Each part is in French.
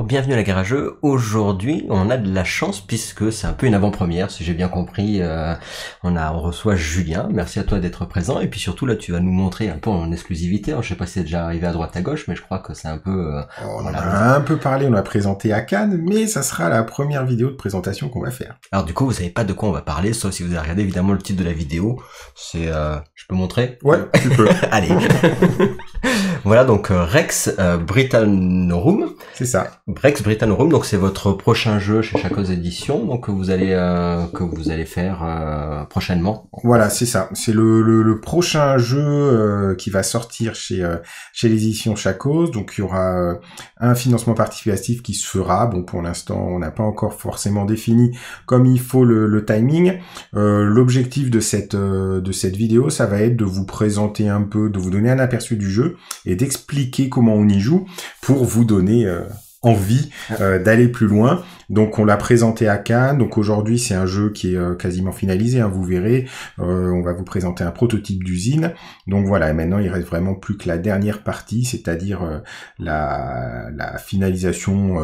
Bonjour, bienvenue à la Garageux. Aujourd'hui, on a de la chance puisque c'est un peu une avant-première, si j'ai bien compris. On reçoit Julien. Merci à toi d'être présent. Et puis surtout, là, tu vas nous montrer un peu en exclusivité. Je sais pas si c'est déjà arrivé à droite à gauche, mais je crois que c'est un peu... On a un peu parlé, on l'a présenté à Cannes, mais ça sera la première vidéo de présentation qu'on va faire. Alors du coup, vous savez pas de quoi on va parler, sauf si vous avez regardé évidemment le titre de la vidéo. C'est... Je peux montrer? Ouais, tu peux. Allez. Voilà, donc Rex Britannorum. C'est ça. Rex Britannorum, donc c'est votre prochain jeu chez Shackles Éditions, donc que vous allez faire prochainement. Voilà, c'est ça. C'est le prochain jeu qui va sortir chez les éditions Shackles. Donc il y aura un financement participatif qui se fera. Bon, pour l'instant, on n'a pas encore forcément défini comme il faut le timing. L'objectif de cette vidéo, ça va être de vous présenter un peu, de vous donner un aperçu du jeu et d'expliquer comment on y joue pour vous donner envie d'aller plus loin. Donc on l'a présenté à Cannes, donc aujourd'hui c'est un jeu qui est quasiment finalisé, hein, vous verrez, on va vous présenter un prototype d'usine. Donc voilà, et maintenant il reste vraiment plus que la dernière partie, c'est-à-dire la finalisation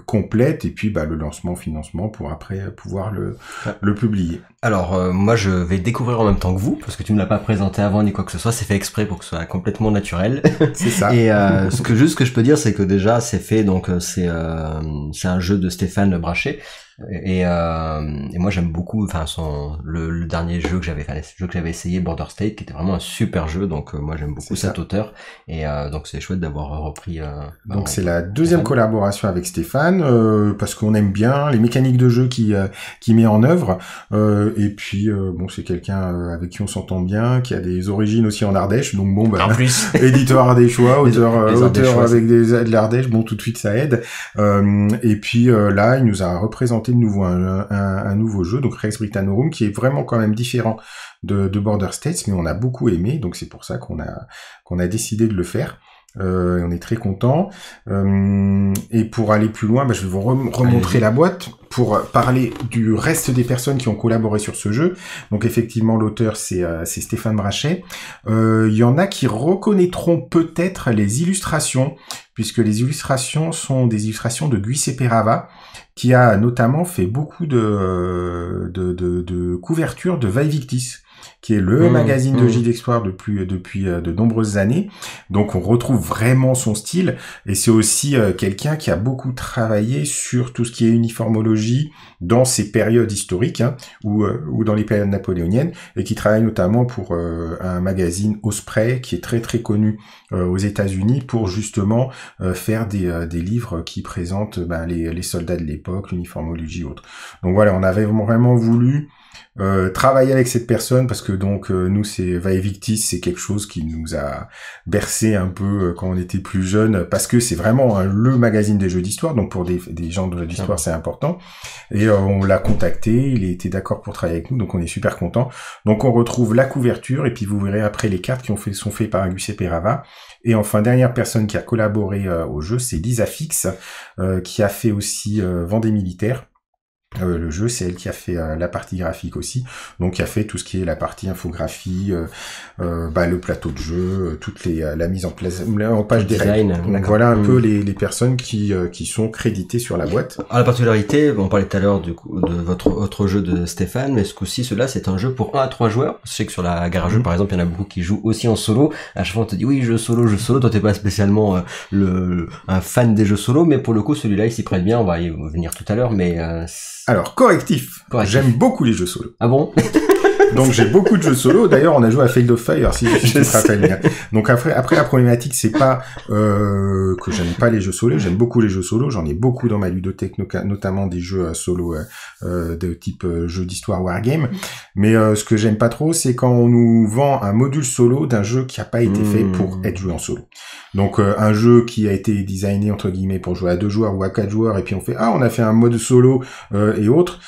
complète, et puis le lancement, financement, pour après pouvoir le publier. Alors moi je vais découvrir en même temps que vous, parce que tu me l'as pas présenté avant ni quoi que ce soit, c'est fait exprès pour que ce soit complètement naturel. C'est ça. Et ce que je peux dire, c'est que déjà c'est fait, donc c'est un jeu de Stéphane Brachet. Et moi j'aime beaucoup, enfin le dernier jeu que j'avais essayé, Border State, qui était vraiment un super jeu, donc moi j'aime beaucoup cet auteur, et donc c'est chouette d'avoir repris. Donc c'est la deuxième collaboration avec Stéphane, parce qu'on aime bien les mécaniques de jeu qui met en œuvre, et puis bon, c'est quelqu'un avec qui on s'entend bien, qui a des origines aussi en Ardèche, donc bon en plus éditeur ardéchois, auteur Ardéchois, avec de l'Ardèche, bon tout de suite ça aide, et puis là il nous a représenté de nouveau un nouveau jeu, donc Rex Britannorum, qui est vraiment quand même différent de Border States, mais on a beaucoup aimé, donc c'est pour ça qu'on a décidé de le faire. On est très content. Et pour aller plus loin, je vais vous remontrer la boîte pour parler du reste des personnes qui ont collaboré sur ce jeu. Donc effectivement, l'auteur c'est Stéphane Brachet. Il y en a qui reconnaîtront peut-être les illustrations, puisque les illustrations sont des illustrations de Giuseppe Rava, qui a notamment fait beaucoup de couvertures de Vaevictis, qui est le magazine de J d'Explorer depuis de nombreuses années. Donc on retrouve vraiment son style, et c'est aussi quelqu'un qui a beaucoup travaillé sur tout ce qui est uniformologie dans ces périodes historiques, hein, ou dans les périodes napoléoniennes, et qui travaille notamment pour un magazine Osprey qui est très très connu aux États-Unis, pour justement faire des livres qui présentent les soldats de l'époque, l'uniformologie et autres. Donc voilà, on avait vraiment voulu travailler avec cette personne, parce que donc nous c'est Vaevictis, c'est quelque chose qui nous a bercé un peu quand on était plus jeune, parce que c'est vraiment le magazine des jeux d'histoire, donc pour des gens d'histoire c'est important, et on l'a contacté, il a été d'accord pour travailler avec nous, donc on est super content. Donc on retrouve la couverture, et puis vous verrez après les cartes qui sont faites par Giuseppe Rava. Et enfin, dernière personne qui a collaboré au jeu, c'est Lisa Fix, qui a fait aussi Vendée Militaire. Le jeu, c'est elle qui a fait la partie graphique aussi, donc qui a fait tout ce qui est la partie infographie, le plateau de jeu, la mise en place, en page des règles. Donc voilà un peu les personnes qui sont créditées sur la boîte. Alors, la particularité, on parlait tout à l'heure de votre autre jeu de Stéphane, mais ce coup-ci, celui-là, c'est un jeu pour 1 à 3 joueurs. Je sais que sur la Garageux, par exemple, il y en a beaucoup qui jouent aussi en solo. À chaque fois, on te dit oui, jeu solo. Toi, t'es pas spécialement un fan des jeux solo, mais pour le coup, celui-là, il s'y prête bien. On va y venir tout à l'heure, mais alors, correctif. J'aime beaucoup les jeux solo. Ah bon? Donc j'ai beaucoup de jeux solo. D'ailleurs, on a joué à Field of Fire, si je te rappelle bien. Donc après la problématique, c'est pas que j'aime pas les jeux solo. J'aime beaucoup les jeux solo. J'en ai beaucoup dans ma ludothèque, notamment des jeux solo de type jeu d'histoire wargame. Mais ce que j'aime pas trop, c'est quand on nous vend un module solo d'un jeu qui a pas été fait pour être joué en solo. Donc un jeu qui a été designé entre guillemets pour jouer à 2 joueurs ou à 4 joueurs, et puis on fait on a fait un mode solo et autres.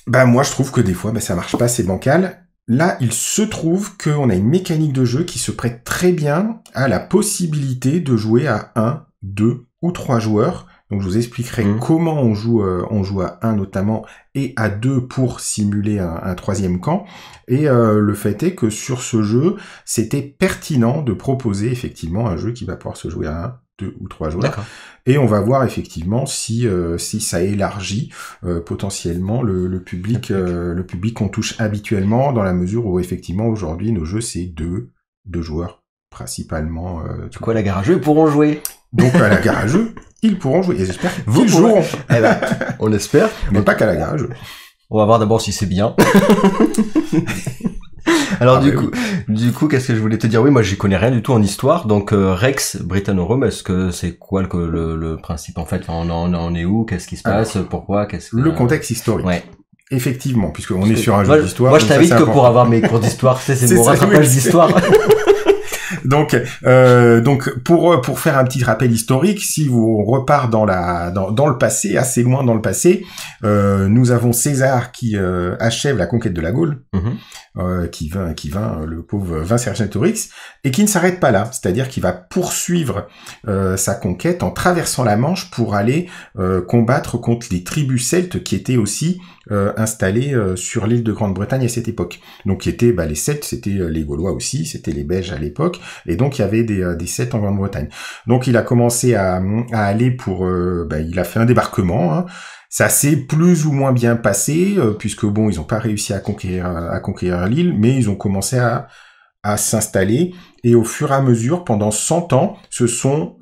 Moi je trouve que des fois ça marche pas, c'est bancal. Là, il se trouve qu'on a une mécanique de jeu qui se prête très bien à la possibilité de jouer à 1, 2 ou 3 joueurs. Donc je vous expliquerai comment on joue à 1 notamment, et à 2 pour simuler un troisième camp. Et le fait est que sur ce jeu, c'était pertinent de proposer effectivement un jeu qui va pouvoir se jouer à 1, 2 ou 3 joueurs. D'accord. Et on va voir effectivement si ça élargit potentiellement le public qu'on touche habituellement, dans la mesure où effectivement aujourd'hui nos jeux c'est deux joueurs principalement. Du coup, à la gare à jeux, ils pourront jouer. Donc à la gare à jeux, ils pourront jouer. Et j'espère Vous qu'ils joueront. Eh ben, on espère. Mais pas qu'à la gare à jeux. On va voir d'abord si c'est bien. Alors du coup, qu'est-ce que je voulais te dire? Oui, moi j'y connais rien du tout en histoire. Donc Rex Britannorum, est-ce que c'est quoi le principe en fait? On en est où? Qu'est-ce qui se passe? Pourquoi? Le contexte historique. Ouais. Effectivement, puisqu'on est sur un jeu d'histoire. Moi je t'invite que pour avoir mes cours d'histoire. C'est mon rattrapage d'histoire. Donc pour faire un petit rappel historique, si vous repart dans le passé, assez loin dans le passé, nous avons César qui achève la conquête de la Gaule, qui vint le pauvre Vercingétorix, et qui ne s'arrête pas là, c'est-à-dire qu'il va poursuivre sa conquête en traversant la Manche pour aller combattre contre les tribus celtes qui étaient aussi installées sur l'île de Grande-Bretagne à cette époque. Donc qui étaient les Celtes, c'était les Gaulois aussi, c'était les Belges à l'époque, et donc il y avait des Celtes en Grande-Bretagne. Donc il a commencé à aller pour il a fait un débarquement, hein. Ça s'est plus ou moins bien passé, puisque bon, ils n'ont pas réussi à conquérir l'île, mais ils ont commencé à s'installer, et au fur et à mesure, pendant 100 ans, se sont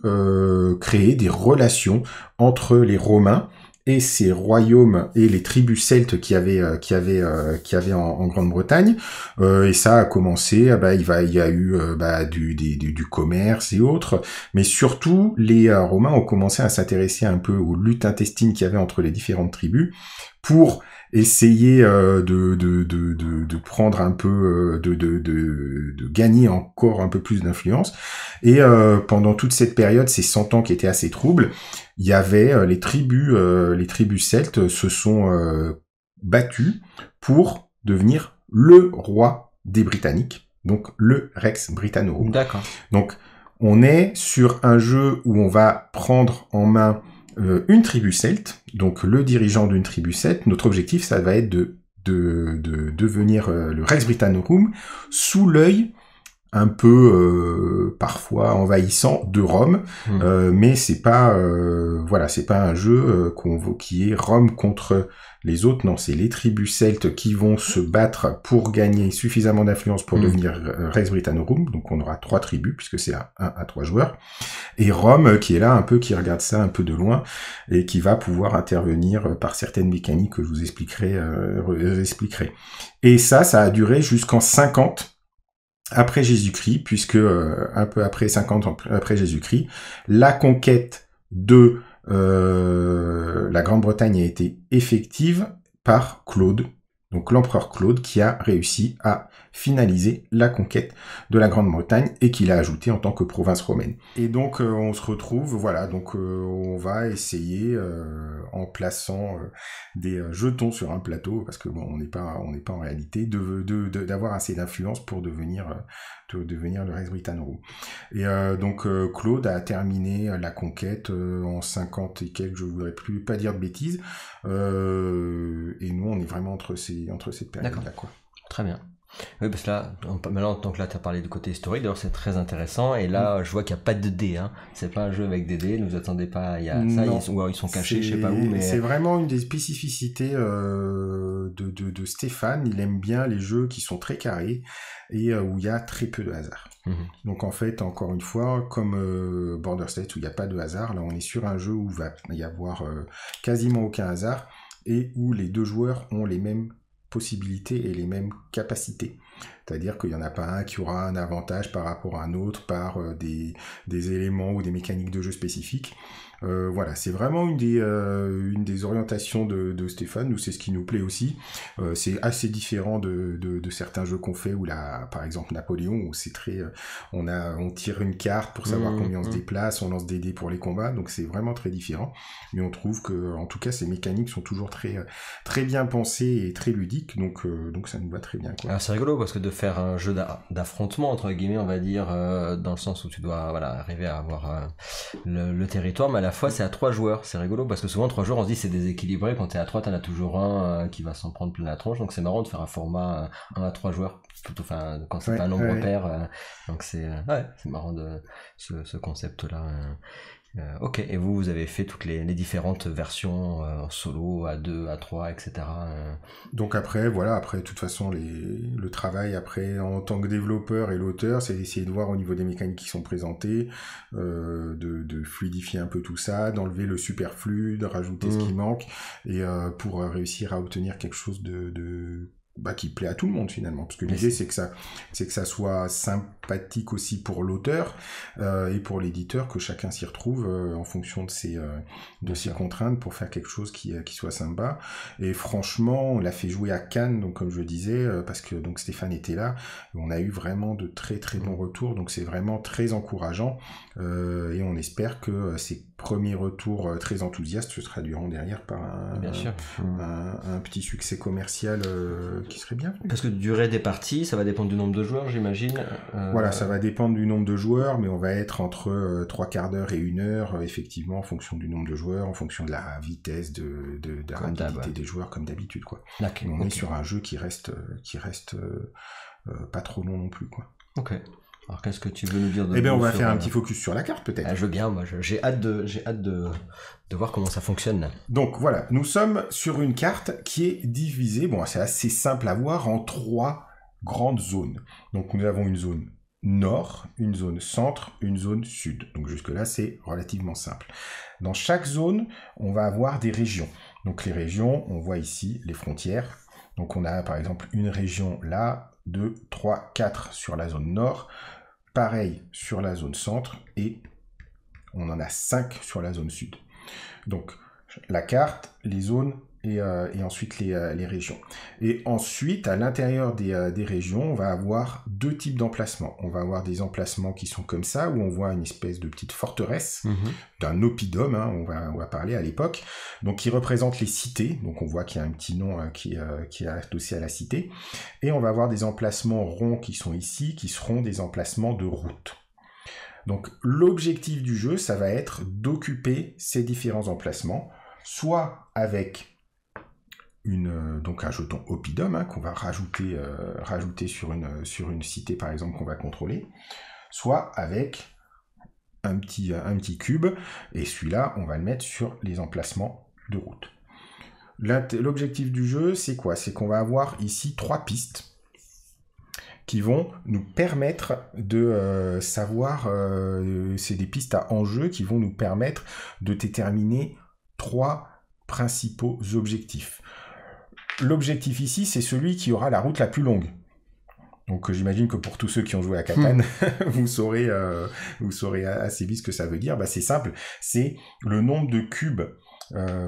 créées des relations entre les Romains et ces royaumes et les tribus celtes qui avaient en Grande-Bretagne, et ça a commencé, il y a eu du commerce et autres, mais surtout les Romains ont commencé à s'intéresser un peu aux luttes intestines qu'il y avait entre les différentes tribus pour essayer de prendre un peu de gagner encore un peu plus d'influence. Et pendant toute cette période, ces 100 ans qui étaient assez troubles, il y avait les tribus celtes se sont battues pour devenir le roi des Britanniques, donc le Rex Britannorum. D'accord. Donc on est sur un jeu où on va prendre en main une tribu celte, donc le dirigeant d'une tribu celte. Notre objectif, ça va être de devenir le Rex Britannorum sous l'œil un peu parfois envahissant de Rome, mais c'est pas un jeu qui est Rome contre les autres. Non, c'est les tribus celtes qui vont se battre pour gagner suffisamment d'influence pour devenir Rex Britannorum. Donc on aura 3 tribus puisque c'est 1 à 3 joueurs, et Rome qui est là un peu, qui regarde ça un peu de loin et qui va pouvoir intervenir par certaines mécaniques que je vous expliquerai. Et ça a duré jusqu'en 50 après Jésus-Christ, puisque un peu après 50 ans après Jésus-Christ, la conquête de la Grande-Bretagne a été effective par Claude, donc l'empereur Claude, qui a réussi à finaliser la conquête de la Grande-Bretagne et qui l'a ajouté en tant que province romaine. Et donc on se retrouve, on va essayer en plaçant des jetons sur un plateau, parce que bon, on n'est pas en réalité, d'avoir assez d'influence pour devenir le Rex Britannorum. Et donc Claude a terminé la conquête en 50 et quelques, je voudrais pas dire de bêtises, et nous on est vraiment entre cette période-là, quoi. Très bien. Oui, parce que là, maintenant, donc là, tu as parlé du côté historique, d'ailleurs, c'est très intéressant, et là, je vois qu'il n'y a pas de dés, hein. C'est pas un jeu avec des dés, ne vous attendez pas à ça, ils sont cachés, je sais pas où, mais... C'est vraiment une des spécificités de Stéphane. Il aime bien les jeux qui sont très carrés, et où il y a très peu de hasard. Donc en fait, encore une fois, comme Border States, où il n'y a pas de hasard, là, on est sur un jeu où il va y avoir quasiment aucun hasard, et où les 2 joueurs ont les mêmes possibilités et les mêmes capacités. C'est-à-dire qu'il n'y en a pas un qui aura un avantage par rapport à un autre par des éléments ou des mécaniques de jeu spécifiques. Voilà, c'est vraiment une des orientations de Stéphane. Nous, c'est ce qui nous plaît aussi. C'est assez différent de certains jeux qu'on fait, où par exemple Napoléon, où c'est très, on tire une carte pour savoir combien on se déplace, on lance des dés pour les combats, donc c'est vraiment très différent. Mais on trouve que, en tout cas, ces mécaniques sont toujours très, très bien pensées et très ludiques, donc ça nous va très bien, quoi. Alors c'est rigolo parce que de faire un jeu d'affrontement entre guillemets, on va dire, dans le sens où tu dois arriver à avoir le territoire, mais la fois c'est à 3 joueurs. C'est rigolo parce que souvent 3 joueurs on se dit c'est déséquilibré. Quand t'es à 3 t'en as toujours un qui va s'en prendre plein la tronche. Donc c'est marrant de faire un format 1 à 3 joueurs. Plutôt, enfin quand c'est pas un nombre pair. Donc c'est marrant de ce concept-là. Ok, et vous avez fait toutes les différentes versions en solo, à 2, à 3, etc. Donc après, de toute façon, le travail après en tant que développeur et l'auteur, c'est d'essayer de voir au niveau des mécaniques qui sont présentées, de fluidifier un peu tout ça, d'enlever le superflu, de rajouter ce qui manque, et pour réussir à obtenir quelque chose qui plaît à tout le monde finalement, parce que l'idée c'est que ça soit sympathique aussi pour l'auteur et pour l'éditeur, que chacun s'y retrouve en fonction de ses contraintes pour faire quelque chose qui soit sympa. Et franchement, on l'a fait jouer à Cannes, donc comme je le disais, parce que donc Stéphane était là, on a eu vraiment de très très bons retours, donc c'est vraiment très encourageant et on espère que ces premiers retours très enthousiastes se traduiront derrière par un petit succès commercial qui serait bien. Parce que durée des parties, ça va dépendre du nombre de joueurs, j'imagine. Voilà, ça va dépendre du nombre de joueurs, mais on va être entre 3 quarts d'heure et 1 heure, effectivement, en fonction du nombre de joueurs, en fonction de la vitesse de la rapidité des joueurs, comme d'habitude, quoi. On est sur un jeu qui reste pas trop long non plus, quoi. Ok. Alors qu'est-ce que tu veux nous dire de Eh bien, on va faire un petit focus sur la carte, peut-être. Je veux bien, moi, j'ai hâte de voir comment ça fonctionne, là. Donc voilà, nous sommes sur une carte qui est divisée, c'est assez simple à voir, en 3 grandes zones. Donc nous avons une zone nord, une zone centre, une zone sud. Donc jusque-là, c'est relativement simple. Dans chaque zone, on va avoir des régions. Donc les régions, on voit ici les frontières. Donc on a par exemple une région là, 2, 3, 4 sur la zone nord, pareil sur la zone centre, et on en a 5 sur la zone sud. Donc la carte, les zones et ensuite les régions. Et ensuite, à l'intérieur des régions, on va avoir 2 types d'emplacements. On va avoir des emplacements qui sont comme ça, où on voit une espèce de petite forteresse, d'un oppidum, on va parler à l'époque, donc qui représente les cités. Donc on voit qu'il y a un petit nom qui est adossé à la cité. Et on va avoir des emplacements ronds qui sont ici, qui seront des emplacements de route. Donc l'objectif du jeu, ça va être d'occuper ces différents emplacements, soit avec donc un jeton oppidum qu'on va rajouter sur une cité par exemple qu'on va contrôler, soit avec un petit cube, et celui-là on va le mettre sur les emplacements de route. L'objectif du jeu, c'est quoi? C'est qu'on va avoir ici 3 pistes qui vont nous permettre de savoir, c'est des pistes à enjeu qui vont nous permettre de déterminer 3 principaux objectifs. L'objectif ici, c'est celui qui aura la route la plus longue. Donc j'imagine que pour tous ceux qui ont joué à Catan, vous saurez assez vite ce que ça veut dire. C'est simple, c'est le nombre de cubes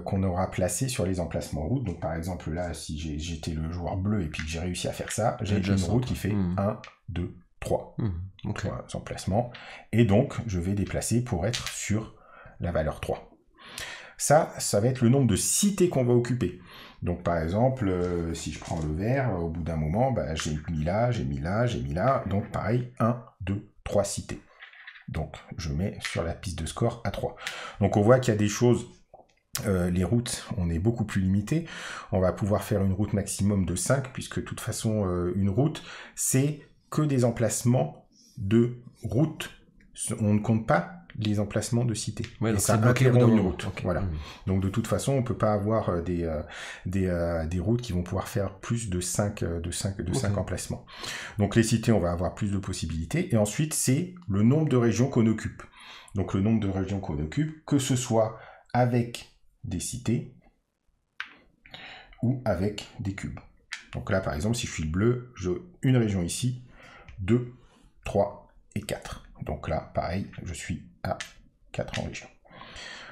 qu'on aura placés sur les emplacements route. Donc par exemple là, si j'étais le joueur bleu et puis que j'ai réussi à faire ça, j'ai une route qui fait 1, 2, 3. 3 emplacements. Et donc je vais déplacer pour être sur la valeur 3. Ça va être le nombre de cités qu'on va occuper. Donc par exemple, si je prends le vert, au bout d'un moment, j'ai mis là, j'ai mis là, j'ai mis là. Donc pareil, 1, 2, 3 cités. Donc je mets sur la piste de score à 3. Donc on voit qu'il y a des choses, les routes, on est beaucoup plus limité. On va pouvoir faire une route maximum de 5, puisque de toute façon, une route, c'est que des emplacements de route. On ne compte pas les emplacements de cité. Ouais, donc ça bloqué interrompt une route. Okay. Voilà. Donc de toute façon, on peut pas avoir des routes qui vont pouvoir faire plus de 5 emplacements. Donc les cités, on va avoir plus de possibilités. Et ensuite, c'est le nombre de régions qu'on occupe. Donc le nombre de régions qu'on occupe, que ce soit avec des cités ou avec des cubes. Donc là, par exemple, si je suis le bleu, j'ai une région ici, 2, 3 et 4. Donc là, pareil, je suis à 4 en région.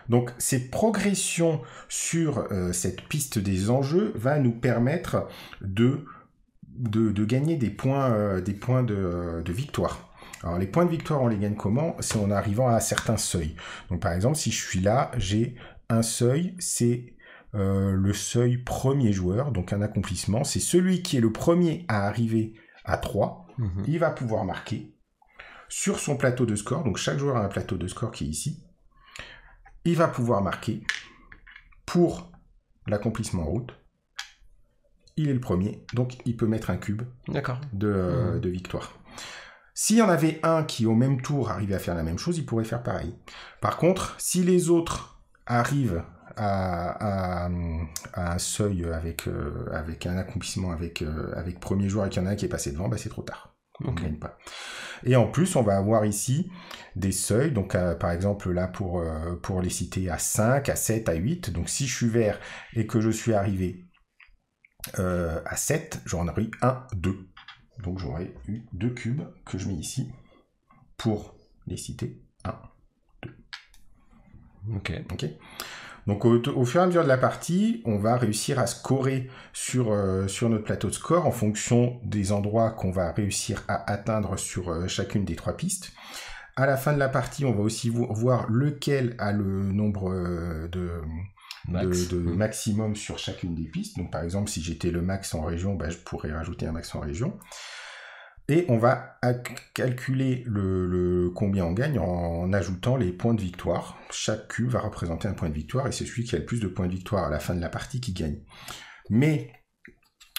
Donc ces progressions sur cette piste des enjeux va nous permettre de gagner des points de victoire. Alors les points de victoire, on les gagne comment? C'est en arrivant à certains seuils. Donc par exemple, si je suis là, j'ai un seuil, c'est le seuil premier joueur, donc un accomplissement. C'est celui qui est le premier à arriver à 3. Il va pouvoir marquer sur son plateau de score. Donc chaque joueur a un plateau de score qui est ici. il va pouvoir marquer pour l'accomplissement en route. Il est le premier, donc il peut mettre un cube de victoire. S'il y en avait un qui, au même tour, arrivait à faire la même chose, il pourrait faire pareil. Par contre, si les autres arrivent à un seuil avec un accomplissement avec premier joueur et qu'il y en a un qui est passé devant, c'est trop tard. On ne gagne pas. Et en plus, on va avoir ici des seuils. Donc, par exemple, là, pour les citer à 5, à 7, à 8. Donc, si je suis vert et que je suis arrivé à 7, j'en aurais eu 1, 2. Donc, j'aurais eu 2 cubes que je mets ici pour les citer 1, 2. Ok. Donc au fur et à mesure de la partie, on va réussir à scorer sur notre plateau de score en fonction des endroits qu'on va réussir à atteindre sur chacune des 3 pistes. À la fin de la partie, on va aussi voir lequel a le nombre de maximum sur chacune des pistes. Donc par exemple, si j'étais le max en région, je pourrais rajouter un max en région. Et on va calculer le combien on gagne en ajoutant les points de victoire. Chaque cube va représenter un point de victoire et c'est celui qui a le plus de points de victoire à la fin de la partie qui gagne. Mais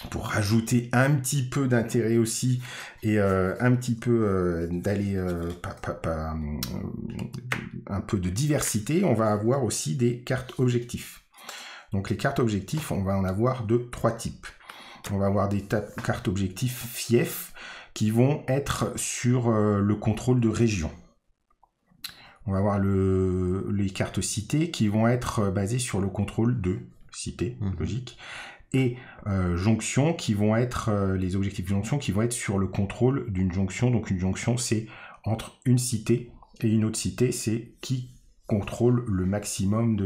pour rajouter un petit peu d'intérêt aussi et un petit peu d'aller un peu de diversité, on va avoir aussi des cartes objectifs. Donc les cartes objectifs, on va en avoir de 3 types. On va avoir des cartes objectifs fief qui vont être sur le contrôle de région. On va avoir les cartes citées qui vont être basées sur le contrôle de cité, logique. Et jonctions qui vont être les objectifs de jonction qui vont être sur le contrôle d'une jonction. Donc une jonction, c'est entre une cité et une autre cité, c'est qui contrôle le maximum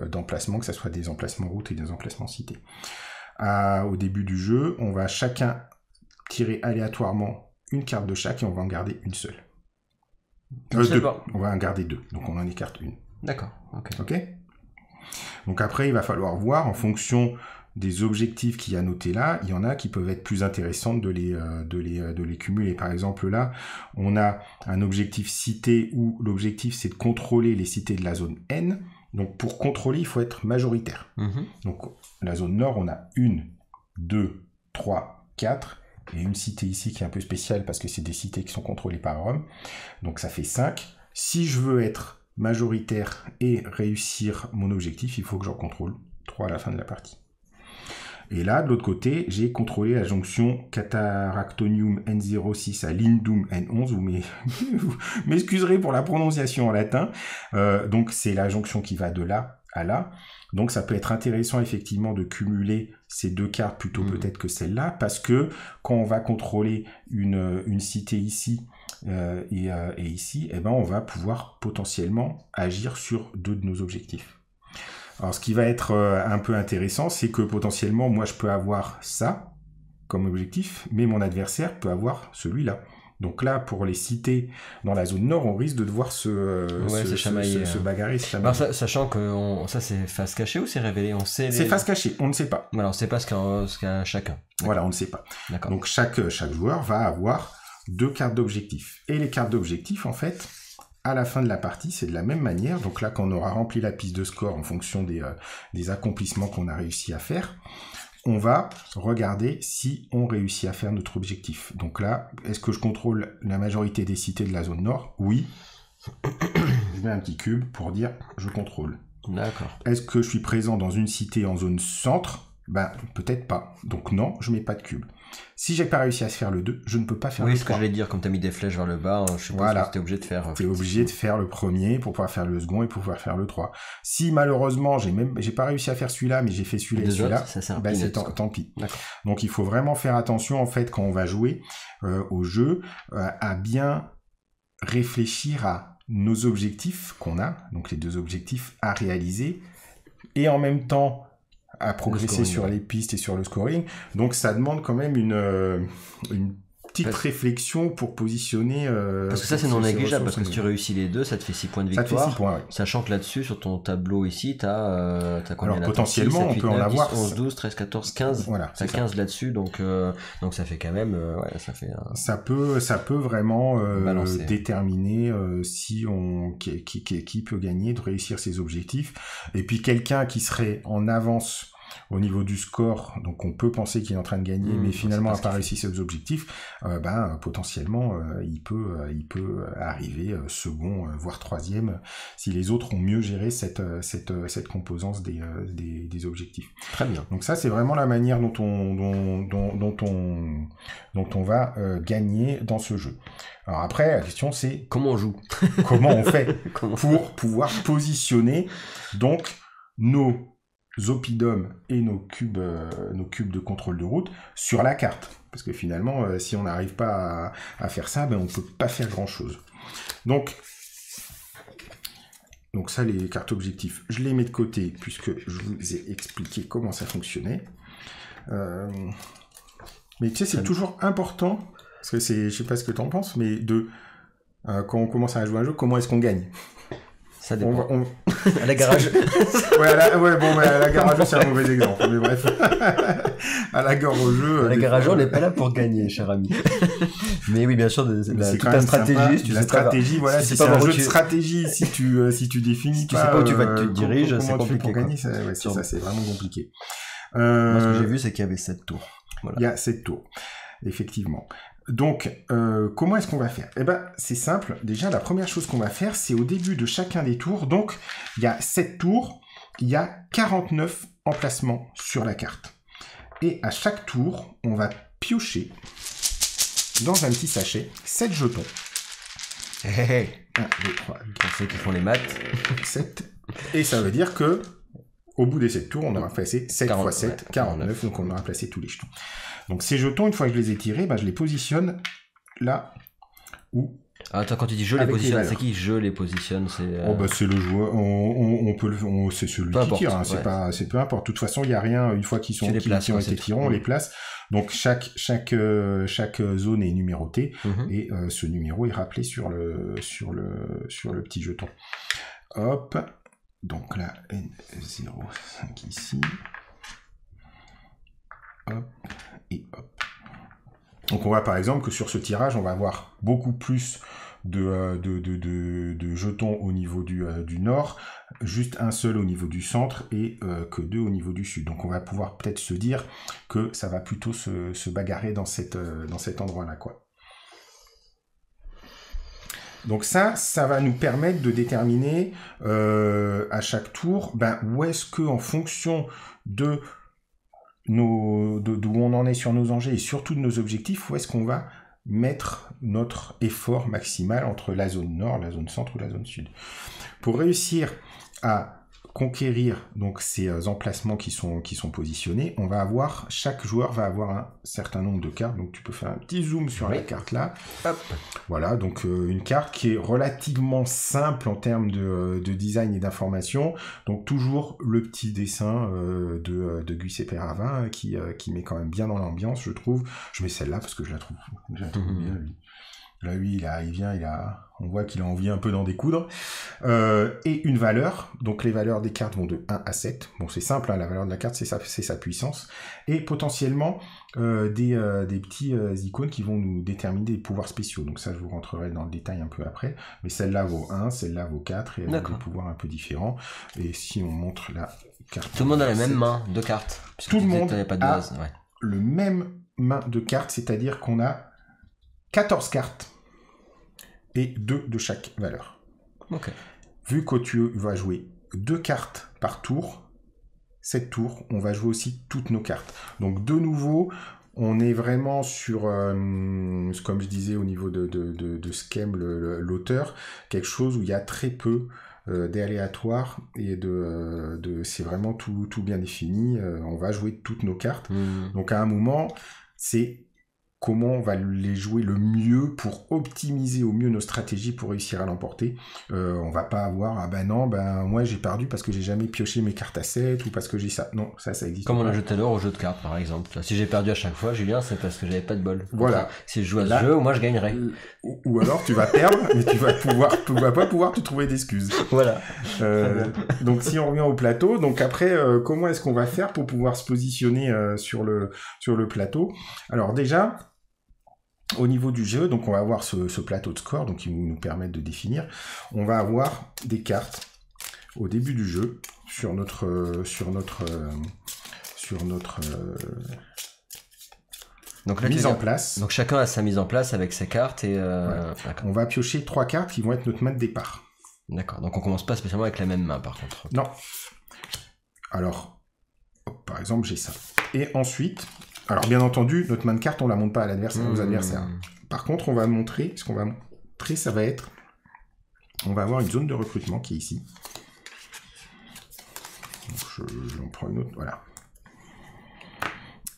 d'emplacements, que ce soit des emplacements routes et des emplacements cités. Au début du jeu, on va chacun tirer aléatoirement une carte de chaque et on va en garder une seule. Deux. On va en garder 2, donc on en écarte une. D'accord, ok. Donc après, il va falloir voir en fonction des objectifs qu'il y a notés là, il y en a qui peuvent être plus intéressantes de les cumuler. Par exemple là, on a un objectif cité où l'objectif c'est de contrôler les cités de la zone N. Donc pour contrôler, il faut être majoritaire. Donc la zone nord, on a 1, 2, 3, 4, et une cité ici qui est un peu spéciale parce que c'est des cités qui sont contrôlées par Rome. Donc ça fait 5. Si je veux être majoritaire et réussir mon objectif, il faut que j'en contrôle 3 à la fin de la partie. Et là, de l'autre côté, j'ai contrôlé la jonction Cataractonium N06 à Lindum N11. Vous m'excuserez pour la prononciation en latin. Donc c'est la jonction qui va de là à là. Donc ça peut être intéressant effectivement de cumuler ces 2 cartes plutôt peut-être que celle-là, parce que quand on va contrôler une cité ici et ici, on va pouvoir potentiellement agir sur 2 de nos objectifs. Alors ce qui va être un peu intéressant, c'est que potentiellement moi je peux avoir ça comme objectif, mais mon adversaire peut avoir celui-là. Donc là, pour les cités dans la zone nord, on risque de devoir se bagarrer. Alors, sachant que ça c'est face cachée ou c'est révélé, on sait. C'est face cachée, on ne sait pas. Voilà, on ne sait pas ce qu'a chacun. D'accord. Voilà, on ne sait pas. D'accord. Donc chaque joueur va avoir 2 cartes d'objectifs. Et les cartes d'objectifs, en fait, à la fin de la partie, c'est de la même manière. Donc là, quand on aura rempli la piste de score en fonction des accomplissements qu'on a réussi à faire, on va regarder si on réussit à faire notre objectif. Donc là, est-ce que je contrôle la majorité des cités de la zone nord? Oui. Je mets un petit cube pour dire je contrôle. D'accord. Est-ce que je suis présent dans une cité en zone centre? Peut-être pas. Donc non, je mets pas de cube. Si j'ai pas réussi à se faire le 2, je ne peux pas faire le 3. Oui, ce que je voulais dire, comme t'as mis des flèches vers le bas, je suppose que t'es obligé de faire... T'es obligé de faire le premier pour pouvoir faire le second et pour pouvoir faire le 3. Si malheureusement, j'ai pas réussi à faire celui-là, mais j'ai fait celui-là et celui-là, c'est tant pis. D'accord. Donc il faut vraiment faire attention, en fait, quand on va jouer au jeu, à bien réfléchir à nos objectifs qu'on a, donc les 2 objectifs à réaliser, et en même temps à progresser sur les pistes et sur le scoring. Donc ça demande quand même une petite réflexion pour positionner... parce que ça, c'est non négligeable, parce que si tu réussis les deux, ça te fait 6 points de victoire. Ça te fait 6 points, ouais. Sachant que là-dessus, sur ton tableau ici, t'as combien? Alors, potentiellement, 6, 7, 8, on peut 9, en avoir... 10, 11, 12, 13, 14, 15. Voilà. T'as 15 là-dessus, donc ça fait quand même, ça fait... Ça peut vraiment balancer, déterminer si qui peut gagner, de réussir ses objectifs. Et puis, quelqu'un qui serait en avance au niveau du score, donc on peut penser qu'il est en train de gagner, mais finalement n'a pas réussi ses objectifs, potentiellement il peut arriver second, voire troisième, si les autres ont mieux géré cette composance des objectifs. Très bien. Donc ça, c'est vraiment la manière dont on va gagner dans ce jeu. Alors après, la question c'est comment on joue, comment on fait pour pouvoir positionner donc nos oppidum et nos cubes de contrôle de route sur la carte. Parce que finalement, si on n'arrive pas à faire ça, on peut pas faire grand-chose. Donc ça, les cartes objectifs, je les mets de côté, puisque je vous ai expliqué comment ça fonctionnait. Mais tu sais, c'est toujours important, parce que je sais pas ce que tu en penses, mais quand on commence à jouer un jeu, comment est-ce qu'on gagne ? Ça dépend. À la garage. à la garage, c'est un mauvais exemple. Mais bref. À la gare au jeu. À la garage, on n'est pas là pour gagner, cher ami. Mais oui, bien sûr, toute la stratégie. La stratégie, voilà, si c'est un jeu de stratégie, si tu définis pas. Tu sais pas où tu te diriges, c'est compliqué. Pour gagner, c'est ça, c'est vraiment compliqué. Moi, ce que j'ai vu, c'est qu'il y avait 7 tours. Voilà. Il y a 7 tours. Effectivement. Donc, comment est-ce qu'on va faire ? C'est simple. Déjà, la première chose qu'on va faire, c'est au début de chacun des tours. Donc, il y a 7 tours, il y a 49 emplacements sur la carte. Et à chaque tour, on va piocher dans un petit sachet 7 jetons. 1, 2, 3, 4, ceux qui font les maths. 7. Et ça veut dire que au bout des 7 tours, on aura placé 7 x 7, 49, donc on aura placé tous les jetons. Donc ces jetons, une fois que je les ai tirés, je les positionne là où... Attends, quand tu dis je les positionne, c'est qui je les positionne? C'est c'est le joueur, c'est celui qui tire, hein, c'est peu importe. De toute façon, il y a rien, une fois qu'ils ont été tirés, on les place. Donc chaque zone est numérotée, et ce numéro est rappelé sur le petit jeton. Hop. Donc là, N05 ici. Hop. Et hop. Donc on voit par exemple que sur ce tirage, on va avoir beaucoup plus de jetons au niveau du nord, juste un seul au niveau du centre et que 2 au niveau du sud. Donc on va pouvoir peut-être se dire que ça va plutôt se bagarrer dans cet endroit-là, quoi. Donc ça va nous permettre de déterminer à chaque tour où est-ce que, en fonction d'où on en est sur nos enjeux et surtout de nos objectifs, où est-ce qu'on va mettre notre effort maximal entre la zone nord, la zone centre ou la zone sud. Pour réussir à conquérir donc ces emplacements qui sont positionnés, chaque joueur va avoir un certain nombre de cartes. Donc tu peux faire un petit zoom sur la carte là. Hop. Voilà, donc une carte qui est relativement simple en termes de design et d'information. Donc toujours le petit dessin de Guy Perravin qui met quand même bien dans l'ambiance, je trouve. Je mets celle-là parce que je la trouve bien, lui. Là, lui, on voit qu'il a envie un peu d'en découdre. Et une valeur. Donc, les valeurs des cartes vont de 1 à 7. Bon, c'est simple, hein, la valeur de la carte, c'est sa puissance. Et potentiellement, des petits icônes qui vont nous déterminer des pouvoirs spéciaux. Donc ça, je vous rentrerai dans le détail un peu après. Mais celle-là vaut 1, celle-là vaut 4, et elle a des pouvoirs un peu différents. Et si on montre la carte... Tout le monde a la même main de cartes. Tout le monde a le même main de cartes, c'est-à-dire qu'on a 14 cartes et 2 de chaque valeur. Ok. Vu que tu vas jouer 2 cartes par tour, 7 tours, on va jouer aussi toutes nos cartes. Donc de nouveau, on est vraiment sur, comme je disais au niveau de ce qu'aime l'auteur, quelque chose où il y a très peu d'aléatoire et c'est vraiment tout bien défini. On va jouer toutes nos cartes. Donc à un moment, c'est comment on va les jouer le mieux pour optimiser au mieux nos stratégies pour réussir à l'emporter. On va pas avoir, ah ben non, ben moi j'ai perdu parce que j'ai jamais pioché mes cartes à 7 ou parce que j'ai ça. Non, ça existe Comme pas. on a jeté l'heure au jeu de cartes, par exemple. Si j'ai perdu à chaque fois, Julien, c'est parce que j'avais pas de bol. Voilà. Enfin, si je joue à ce jeu, moi je gagnerais. Ou alors tu vas perdre, mais tu vas pas pouvoir te trouver d'excuses. Voilà. Donc si on revient au plateau, donc après, comment est-ce qu'on va faire pour pouvoir se positionner sur le plateau? Alors déjà, au niveau du jeu, donc on va avoir ce plateau de score, donc qui nous permet de définir. On va avoir des cartes au début du jeu sur notre donc là, mise en place. Donc chacun a sa mise en place avec ses cartes et on va piocher 3 cartes qui vont être notre main de départ. D'accord. Donc on commence pas spécialement avec la même main, par contre. Non. Alors, par exemple, j'ai ça. Et ensuite, alors bien entendu, notre main de carte, on la montre pas à l'adversaire, aux adversaires. Par contre, on va montrer, ce qu'on va montrer, ça va être, on va avoir une zone de recrutement qui est ici. J'en prends une autre, voilà.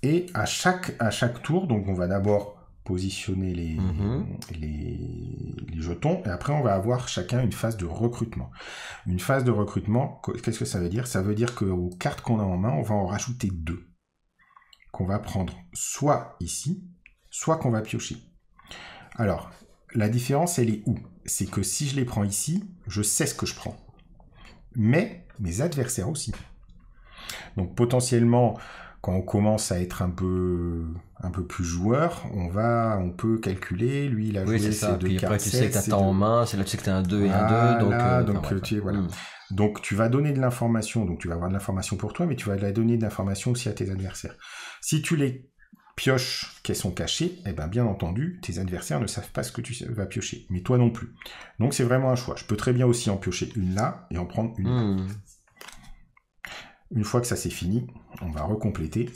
Et à chaque tour, donc on va d'abord positionner les jetons, et après on va avoir chacun une phase de recrutement. Une phase de recrutement, qu'est-ce que ça veut dire? Ça veut dire qu'aux cartes qu'on a en main, on va en rajouter 2. Qu'on va prendre soit ici, soit qu'on va piocher. Alors, la différence, elle est où? C'est que si je les prends ici, je sais ce que je prends. Mais mes adversaires aussi. Donc potentiellement, quand on commence à être un peu plus joueur, on peut calculer, lui il a joué ses 2 cartes. Après tu sais que t'as en main, c'est là tu sais que t'as un 2 et un 2, voilà. Donc tu vas donner de l'information, donc tu vas avoir de l'information pour toi, mais tu vas la donner de l'information aussi à tes adversaires. Si tu les pioches qu'elles sont cachées, eh ben bien entendu, tes adversaires ne savent pas ce que tu vas piocher, mais toi non plus. Donc c'est vraiment un choix. Je peux très bien aussi en piocher une là et en prendre une là. Une fois que ça c'est fini, on va recompléter.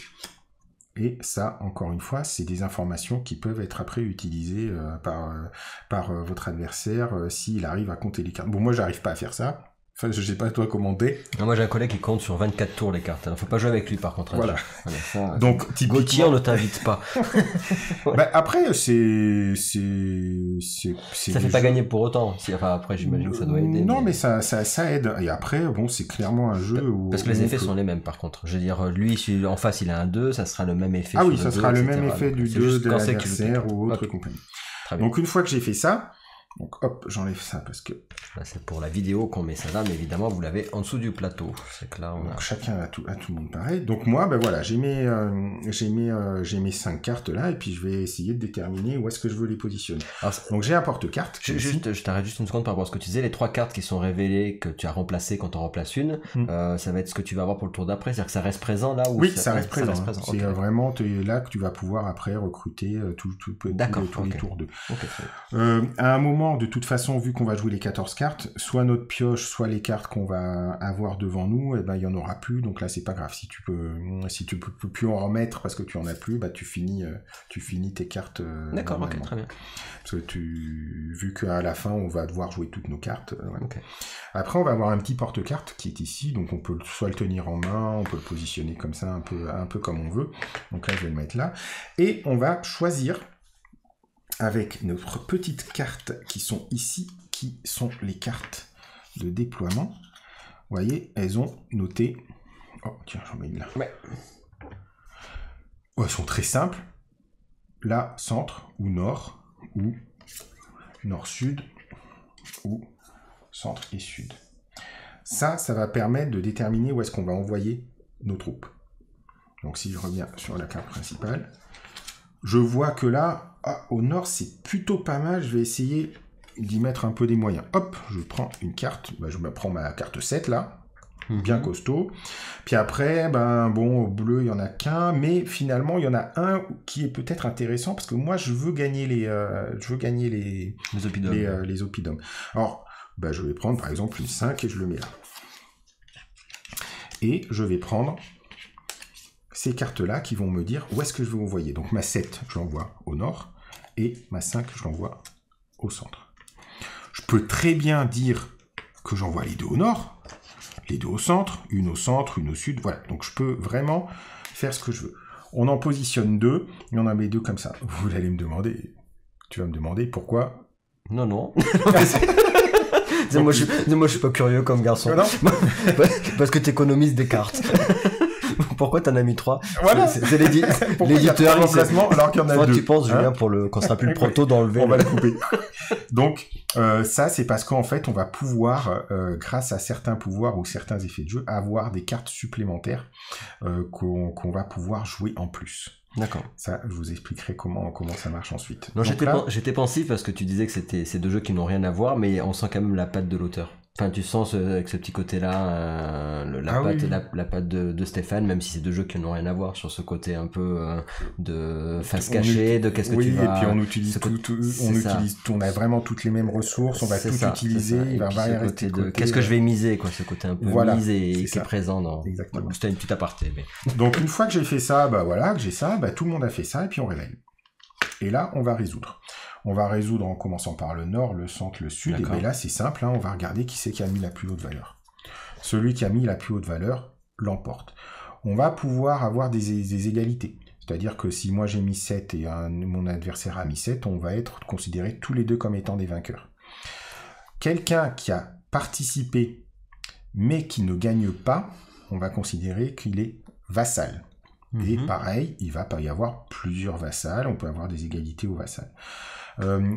Et ça, encore une fois, c'est des informations qui peuvent être après utilisées par votre adversaire s'il arrive à compter les cartes. Bon, moi, j'arrive pas à faire ça. Enfin, je sais pas toi comment t'es. Moi, j'ai un collègue qui compte sur 24 tours les cartes. Alors, faut pas jouer avec lui, par contre. Voilà. Ça, donc, typiquement... Gauthier, on ne t'invite pas. Ouais. Bah, après, ça fait pas gagner pour autant. Enfin, après, j'imagine que ça doit aider. Non, mais ça aide. Et après, bon, c'est clairement un jeu où... Parce que les effets sont les mêmes, par contre. Je veux dire, lui, si en face, il a un 2, ça sera le même effet. Ah oui, ça sera le même effet du 2 de l'adversaire ou autre compagnie. Donc, une fois que j'ai fait ça, donc hop, j'enlève ça parce que... Là, c'est pour la vidéo qu'on met ça là, mais évidemment, vous l'avez en dessous du plateau. C'est que là, donc, chacun a tout le monde pareil. Donc moi, ben voilà, j'ai mes 5 cartes là, et puis je vais essayer de déterminer où est-ce que je veux les positionner. Alors, donc j'ai un porte-carte. Je t'arrête juste une seconde par rapport à ce que tu disais. Les 3 cartes qui sont révélées, que tu as remplacées quand on remplace une, ça va être ce que tu vas avoir pour le tour d'après. C'est-à-dire que ça reste présent là où oui, ça reste présent. C'est okay. Vraiment là que tu vas pouvoir après recruter tous les tours 2. À un moment, de toute façon, vu qu'on va jouer les 14 cartes, soit notre pioche, soit les cartes qu'on va avoir devant nous, eh ben, il y en aura plus, donc là, c'est pas grave. Si tu peux plus en remettre parce que tu en as plus, bah, tu finis tes cartes. D'accord, ok, très bien. Parce que vu qu'à la fin, on va devoir jouer toutes nos cartes. Voilà. Okay. Après, on va avoir un petit porte-carte qui est ici, donc on peut soit le tenir en main, on peut le positionner comme ça, un peu comme on veut. Donc là, je vais le mettre là. Et on va choisir avec notre petite carte qui sont ici, qui sont les cartes de déploiement. Vous voyez, elles ont noté... Oh, tiens, j'en mets une là. Ouais. Oh, elles sont très simples. Là, centre ou nord, ou nord-sud, ou centre et sud. Ça va permettre de déterminer où est-ce qu'on va envoyer nos troupes. Donc si je reviens sur la carte principale, je vois que là, au nord, c'est plutôt pas mal. Je vais essayer d'y mettre un peu des moyens. Hop, je prends une carte. Bah, je me prends ma carte 7, là. Bien costaud. Puis après, au bleu, il y en a qu'un. Mais finalement, il y en a un qui est peut-être intéressant parce que moi, je veux gagner les oppidums. Alors, je vais prendre, par exemple, une 5 et je le mets là. Et je vais prendre ces cartes-là qui vont me dire où est-ce que je veux envoyer. Donc ma 7, je l'envoie au nord, et ma 5, je l'envoie au centre. Je peux très bien dire que j'envoie les deux au nord, les deux au centre, une au sud, voilà. Donc je peux vraiment faire ce que je veux. On en positionne 2, et on en met 2 comme ça. Vous allez me demander, tu vas me demander pourquoi. Non, non. Moi, je suis pas curieux comme garçon. Non. Parce que t'économises des cartes. Pourquoi t'en as mis 3? Voilà. C'est l'éditeur. Remplacement alors qu'il y en a 2. Tu penses, Julien, qu'on sera plus le proto d'enlever. On va le couper. Donc, ça, c'est parce qu'en fait, on va pouvoir, grâce à certains pouvoirs ou certains effets de jeu, avoir des cartes supplémentaires qu'on va pouvoir jouer en plus. D'accord. Ça, je vous expliquerai comment ça marche ensuite. Non, j'étais pensif parce que tu disais que c'est deux jeux qui n'ont rien à voir, mais on sent quand même la patte de l'auteur. Enfin, tu sens avec ce petit côté-là, la patte de Stéphane, même si c'est deux jeux qui n'ont rien à voir, sur ce côté un peu de face cachée, de qu'est-ce que tu vas... Oui, et puis on utilise on a vraiment toutes les mêmes ressources, on va tout utiliser, il va rien rester de côté. Qu'est-ce que je vais miser, quoi, ce côté un peu mise et qui est présent dans... Exactement. C'était une petite aparté, mais... Donc, une fois que j'ai fait ça, que j'ai ça, tout le monde a fait ça, et puis on révèle. Et là, on va résoudre. On va résoudre en commençant par le nord, le centre, le sud. Et bien là, c'est simple, on va regarder qui c'est qui a mis la plus haute valeur. Celui qui a mis la plus haute valeur l'emporte. On va pouvoir avoir des égalités. C'est-à-dire que si moi j'ai mis 7 et mon adversaire a mis 7, on va être considérés tous les deux comme étant des vainqueurs. Quelqu'un qui a participé mais qui ne gagne pas, on va considérer qu'il est vassal. Et pareil, il va pas y avoir plusieurs vassals, on peut avoir des égalités aux vassals.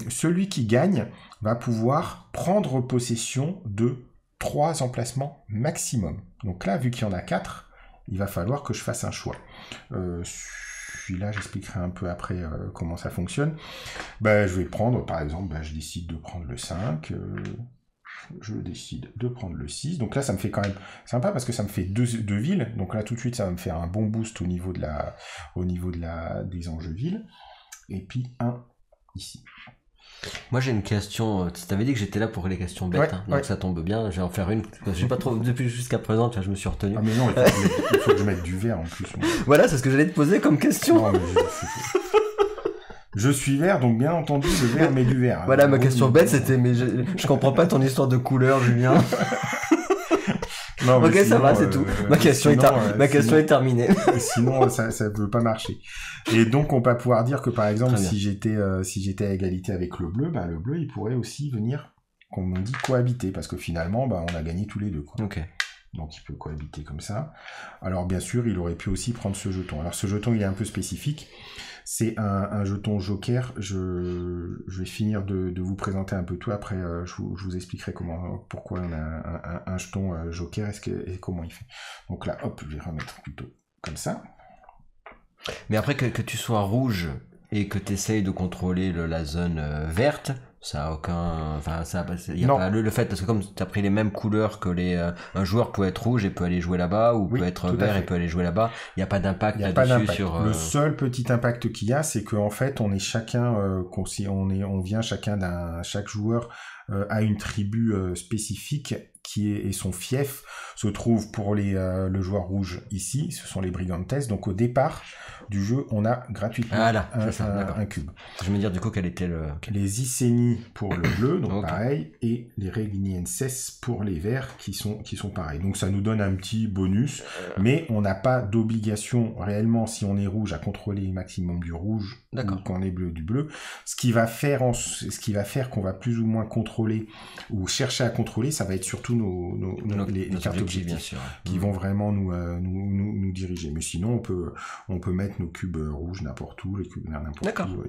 Celui qui gagne va pouvoir prendre possession de 3 emplacements maximum. Donc là, vu qu'il y en a 4, il va falloir que je fasse un choix. Celui-là, j'expliquerai un peu après comment ça fonctionne. Je vais prendre, par exemple, je décide de prendre le 5... je décide de prendre le 6. Donc là, ça me fait quand même sympa parce que ça me fait deux villes. Donc là, tout de suite, ça va me faire un bon boost au niveau des enjeux villes. Et puis un ici. Moi, j'ai une question. Tu t'avais dit que j'étais là pour les questions bêtes. Donc ça tombe bien. Je vais en faire une. J'ai pas trop, depuis jusqu'à présent, je me suis retenu. Ah mais non, il faut que je mette du vert en plus. Voilà, c'est ce que j'allais te poser comme question. Non, mais je suis vert, donc bien entendu, le vert met du vert. Voilà, ma question bête, c'était, mais je comprends pas ton histoire de couleur, Julien. Non, ok, sinon, ça va, c'est tout. Ma question est terminée. Sinon, ça veut pas marcher. Et donc, on va pouvoir dire que, par exemple, si j'étais à égalité avec le bleu, le bleu, il pourrait aussi venir, comme on dit, cohabiter, parce que finalement, on a gagné tous les deux, quoi. Ok. Donc, il peut cohabiter comme ça. Alors, bien sûr, il aurait pu aussi prendre ce jeton. Alors, ce jeton, il est un peu spécifique. C'est un jeton joker. Je vais finir de vous présenter un peu tout. Après, je vous expliquerai pourquoi on a un jeton joker et comment il fait. Donc là, hop, je vais remettre plutôt comme ça. Mais après que tu sois rouge et que tu essayes de contrôler la zone verte, ça a aucun... Enfin, il y a pas le fait, parce que comme tu as pris les mêmes couleurs que un joueur peut être rouge et peut aller jouer là-bas, ou peut être vert et peut aller jouer là-bas, il n'y a pas d'impact là-dessus sur... Le seul petit impact qu'il y a, c'est qu'en fait, on est chacun, chaque joueur a une tribu spécifique et son fief se trouve pour le joueur rouge ici, ce sont les Brigantes. Donc au départ du jeu, on a gratuitement un cube. Je vais me dire du coup quel était le... Les Iceni pour le bleu, donc pareil, et les Regnienses pour les verts qui sont pareils. Donc ça nous donne un petit bonus, mais on n'a pas d'obligation réellement, si on est rouge, à contrôler le maximum du rouge, ou quand on est bleu du bleu. Ce qui va faire qu'on va plus ou moins contrôler ou chercher à contrôler, ça va être surtout les cartes objectifs, bien sûr, qui vont vraiment nous diriger. Mais sinon, on peut mettre nos cubes rouges n'importe où, les cubes verts n'importe où.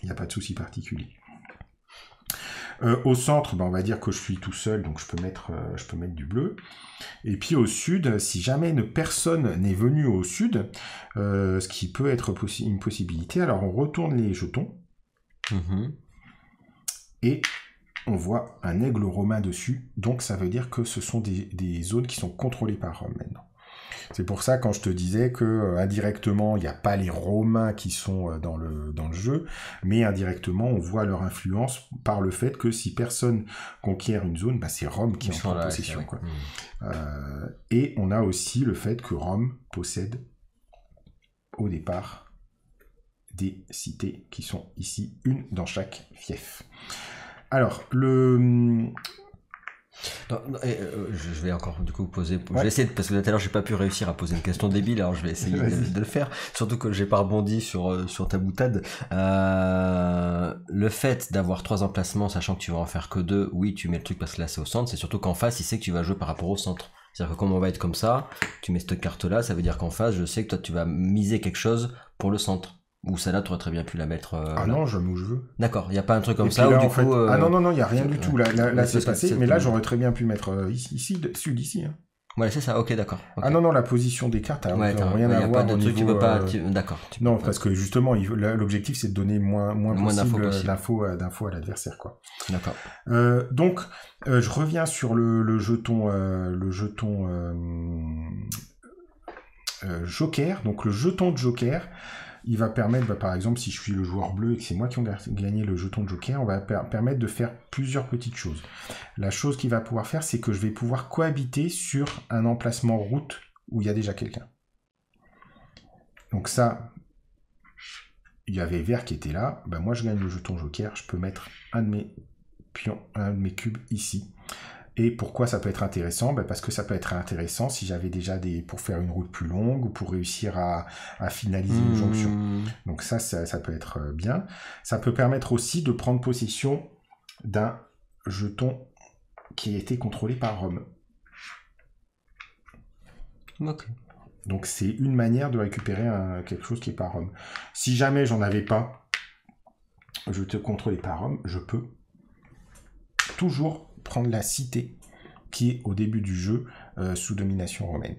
Il n'y a pas de souci particulier. Au centre, on va dire que je suis tout seul, donc je peux mettre du bleu. Et puis au sud, si jamais personne n'est venu au sud, ce qui peut être une possibilité, alors on retourne les jetons. Et on voit un aigle romain dessus, donc ça veut dire que ce sont des zones qui sont contrôlées par Rome maintenant. C'est pour ça, quand je te disais que indirectement, il n'y a pas les Romains qui sont dans le jeu, mais indirectement, on voit leur influence par le fait que si personne conquiert une zone, c'est Rome qui en prend possession. Quoi. Et on a aussi le fait que Rome possède au départ des cités qui sont ici, une dans chaque fief. Alors, Non, non, je vais encore du coup poser. Je Ouais. vais essayer parce que tout à l'heure j'ai pas pu réussir à poser une question débile, alors je vais essayer Vas-y. de le faire. Surtout que j'ai pas rebondi sur ta boutade. Le fait d'avoir 3 emplacements, sachant que tu vas en faire que 2, oui, tu mets le truc parce que là c'est au centre. C'est surtout qu'en face, il sait que tu vas jouer par rapport au centre. C'est-à-dire que comme on va être comme ça, tu mets cette carte-là, ça veut dire qu'en face, je sais que toi tu vas miser quelque chose pour le centre. Ou celle-là, tu aurais très bien pu la mettre Ah là. non, je mets où je veux. D'accord, il n'y a pas un truc Et comme puis ça là, où du en fait... coup. Ah non, non, non, il n'y a rien du tout. Là Mais c'est parce que passé, c'est- mais là, j'aurais très bien pu mettre ici, dessus, d'ici. Hein. Ouais, c'est ça, ok, d'accord. Ok. Ah non, non, la position des cartes a Ouais, rien y à a voir pas de au truc, tu niveau... peux pas. D'accord. Tu Non, peux parce que justement, l'objectif, c'est de donner moins d'infos possible possible. d'infos à l'adversaire, quoi. D'accord. Donc, je reviens sur le jeton Joker. Donc, le jeton de Joker, il va permettre, par exemple, si je suis le joueur bleu et que c'est moi qui ai gagné le jeton de Joker, on va permettre de faire plusieurs petites choses. La chose qu'il va pouvoir faire, c'est que je vais pouvoir cohabiter sur un emplacement route où il y a déjà quelqu'un. Donc ça, il y avait vert qui était là, ben moi je gagne le jeton Joker, je peux mettre un de mes pions, un de mes cubes ici. Et pourquoi ça peut être intéressant? Ben parce que ça peut être intéressant si j'avais déjà pour faire une route plus longue ou pour réussir à finaliser une jonction. Donc ça peut être bien. Ça peut permettre aussi de prendre possession d'un jeton qui a été contrôlé par Rome. Ok. Donc c'est une manière de récupérer quelque chose qui est par Rome. Si jamais j'en avais pas, je te contrôlais par Rome, je peux toujours prendre la cité qui est au début du jeu sous domination romaine.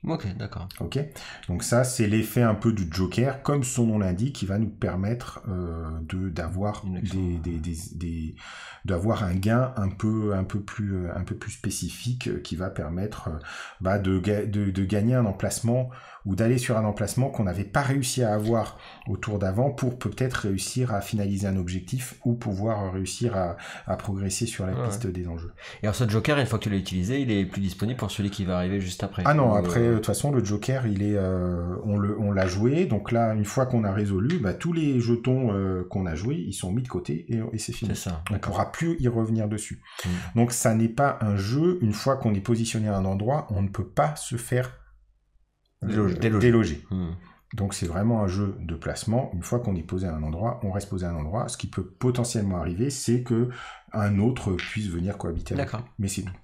Ok, d'accord. Ok. Donc ça, c'est l'effet un peu du Joker, comme son nom l'indique, qui va nous permettre d'avoir un gain un peu plus spécifique, qui va permettre de gagner un emplacement ou d'aller sur un emplacement qu'on n'avait pas réussi à avoir au tour d'avant pour peut-être réussir à finaliser un objectif ou pouvoir réussir à progresser sur la piste des enjeux. Et alors ce Joker, une fois que tu l'as utilisé, il est plus disponible pour celui qui va arriver juste après. Ah non, après, de toute façon, le Joker, on l'a joué. Donc là, une fois qu'on a résolu, tous les jetons qu'on a joués, ils sont mis de côté et c'est fini. C'est ça. On ne pourra plus y revenir dessus. Donc ça n'est pas un jeu, une fois qu'on est positionné à un endroit, on ne peut pas se faire déloger. Donc c'est vraiment un jeu de placement. Une fois qu'on est posé à un endroit, on reste posé à un endroit. Ce qui peut potentiellement arriver, c'est que un autre puisse venir cohabiter avec lui. Mais c'est tout.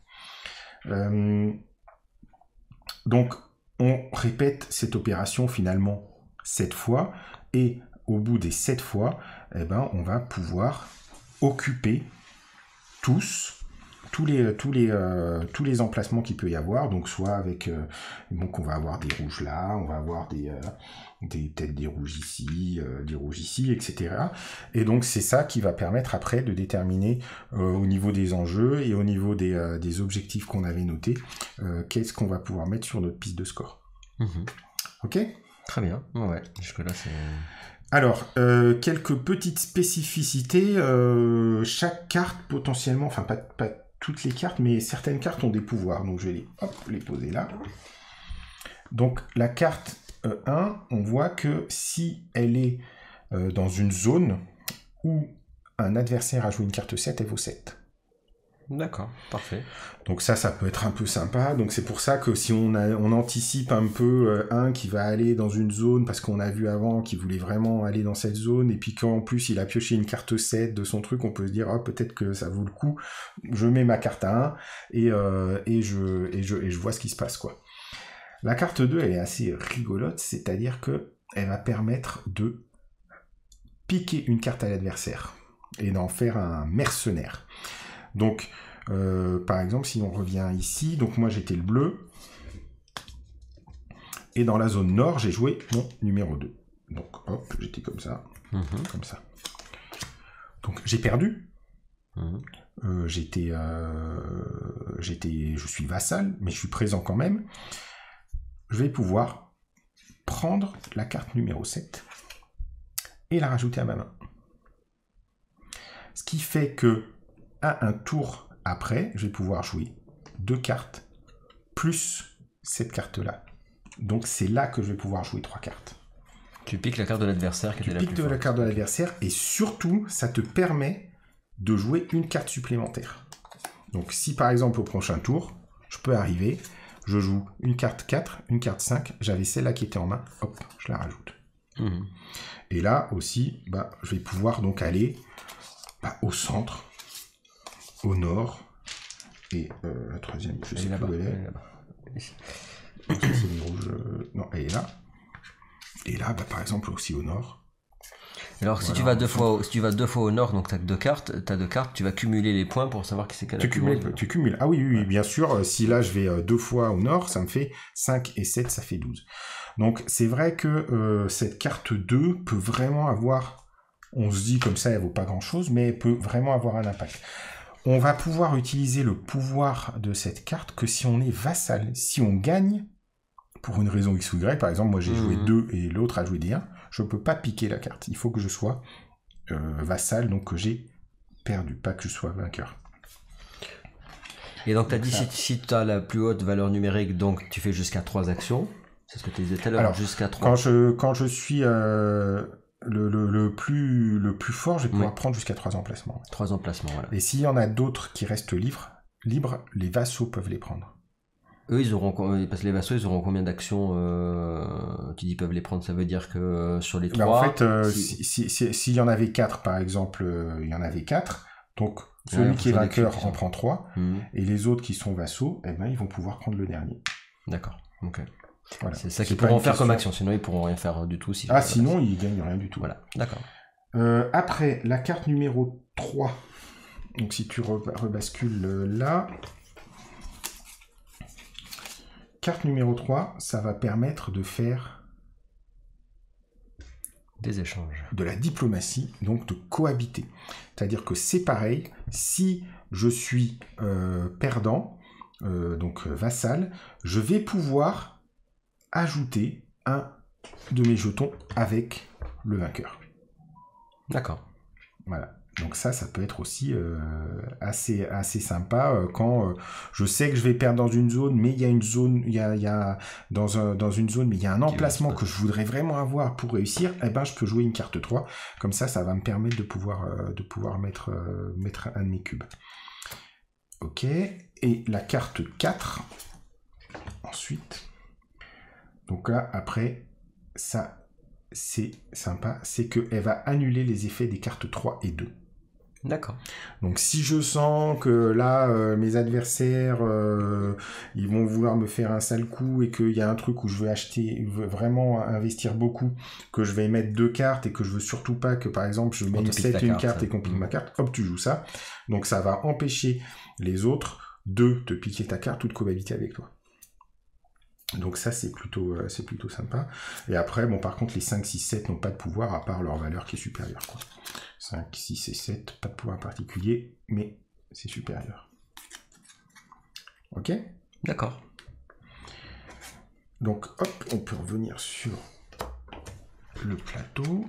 Donc on répète cette opération finalement 7 fois, et au bout des 7 fois, on va pouvoir occuper tous les emplacements qu'il peut y avoir, donc soit avec donc on va avoir des rouges là, on va avoir peut-être des rouges ici, etc. Et donc c'est ça qui va permettre après de déterminer au niveau des enjeux et au niveau des objectifs qu'on avait notés, qu'est-ce qu'on va pouvoir mettre sur notre piste de score. Ok ? Très bien, ouais, jusque-là c'est... Alors, quelques petites spécificités. Chaque carte, potentiellement, enfin pas toutes les cartes, mais certaines cartes ont des pouvoirs. Donc je vais les poser là. Donc la carte 1, on voit que si elle est dans une zone où un adversaire a joué une carte 7, elle vaut 7. D'accord, parfait. Donc ça peut être un peu sympa. Donc c'est pour ça que si on anticipe un peu un qui va aller dans une zone, parce qu'on a vu avant qu'il voulait vraiment aller dans cette zone, et puis qu'en plus il a pioché une carte 7 de son truc, on peut se dire peut-être que ça vaut le coup, je mets ma carte à 1 et je vois ce qui se passe, quoi. La carte 2, elle est assez rigolote, c'est-à-dire que elle va permettre de piquer une carte à l'adversaire et d'en faire un mercenaire. Donc, par exemple, si on revient ici, donc moi j'étais le bleu, et dans la zone nord, j'ai joué mon numéro 2. Donc, hop, j'étais comme ça, comme ça. Donc, j'ai perdu. Je suis vassal, mais je suis présent quand même. Je vais pouvoir prendre la carte numéro 7 et la rajouter à ma main. Ce qui fait que à un tour après, je vais pouvoir jouer 2 cartes plus cette carte-là. Donc c'est là que je vais pouvoir jouer 3 cartes. Tu piques la carte de l'adversaire qui était la plus forte. Tu piques la carte de l'adversaire, et surtout, ça te permet de jouer une carte supplémentaire. Donc si par exemple au prochain tour, je peux arriver, je joue une carte 4, une carte 5, j'avais celle-là qui était en main, hop, je la rajoute. Et là aussi, bah, je vais pouvoir donc aller au centre, au nord, et la troisième, je sais pas où elle est. Donc ça, c'est une rouge, non, elle est là. Et là, bah, par exemple aussi au nord. Alors voilà, si tu vas deux fois au nord, donc t'as deux cartes, tu vas cumuler les points pour savoir qui c'est qu'elle a tu cumules. Ah oui, ouais. Bien sûr, si là je vais 2 fois au nord, ça me fait 5 et 7, ça fait 12. Donc c'est vrai que cette carte 2 peut vraiment avoir, on se dit comme ça, elle vaut pas grand chose, mais elle peut vraiment avoir un impact. On va pouvoir utiliser le pouvoir de cette carte que si on est vassal. Si on gagne, pour une raison X ou Y, par exemple, moi j'ai joué 2 et l'autre a joué des 1, je peux pas piquer la carte. Il faut que je sois vassal, donc que j'ai perdu, pas que je sois vainqueur. Et donc tu as dit, si tu as la plus haute valeur numérique, donc tu fais jusqu'à 3 actions. C'est ce que tu disais tout à l'heure, jusqu'à 3. Quand je suis le plus fort, je vais pouvoir prendre jusqu'à 3 emplacements. 3 emplacements, voilà. Et s'il y en a d'autres qui restent libres, les vassaux peuvent les prendre. Eux, parce que les vassaux, ils auront combien d'actions tu dis peuvent les prendre, ça veut dire que sur les 3... en fait, s'il y en avait 4, par exemple, il y en avait 4, donc celui qui est vainqueur en prend 3, et les autres qui sont vassaux, eh ben, ils vont pouvoir prendre le dernier. D'accord, ok. Voilà. C'est ça qu'ils pourront faire comme action, sinon ils pourront rien faire du tout. Sinon ils gagnent rien du tout. Voilà, d'accord. Après, la carte numéro 3, donc si tu rebascules là... Carte numéro 3, ça va permettre de faire des échanges. De la diplomatie, donc de cohabiter. C'est-à-dire que c'est pareil, si je suis perdant, donc vassal, je vais pouvoir ajouter un de mes jetons avec le vainqueur. D'accord. Voilà. Donc ça peut être aussi assez sympa quand je sais que je vais perdre dans une zone, mais il y a une zone, il y a dans une zone, mais il y a un emplacement que je voudrais vraiment avoir pour réussir. Eh ben je peux jouer une carte 3. Comme ça va me permettre de pouvoir mettre un de mes cubes. Ok. Et la carte 4. Ensuite. Donc là après ça c'est sympa, c'est qu'elle va annuler les effets des cartes 3 et 2. D'accord. Donc si je sens que là mes adversaires ils vont vouloir me faire un sale coup et qu'il y a un truc où je veux vraiment investir beaucoup, que je vais mettre 2 cartes et que je veux surtout pas que par exemple je mets une carte et qu'on pique ma carte, hop tu joues ça. Donc ça va empêcher les autres de te piquer ta carte ou de cohabiter avec toi. Donc ça c'est plutôt sympa. Et après bon par contre les 5, 6, 7 n'ont pas de pouvoir à part leur valeur qui est supérieure quoi. 5, 6 et 7, pas de pouvoir particulier, mais c'est supérieur. Ok ? D'accord. Donc hop, on peut revenir sur le plateau.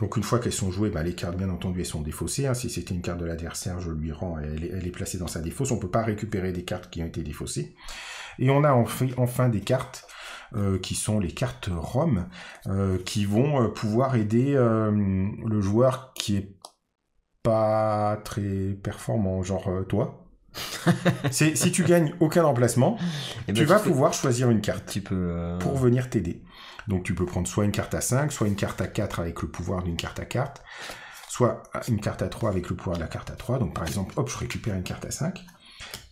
Donc une fois qu'elles sont jouées, bah, les cartes bien entendu elles sont défaussées. Hein. Si c'était une carte de l'adversaire, je lui rends, elle est placée dans sa défausse. On peut pas récupérer des cartes qui ont été défaussées. Et on a enfin des cartes qui sont les cartes ROM, qui vont pouvoir aider le joueur qui est pas très performant, genre toi. Si tu gagnes aucun emplacement, tu vas pouvoir choisir une carte pour venir t'aider. Donc tu peux prendre soit une carte à 5, soit une carte à 4 avec le pouvoir d'une carte à 4, soit une carte à 3 avec le pouvoir de la carte à 3. Donc par exemple, hop, je récupère une carte à 5.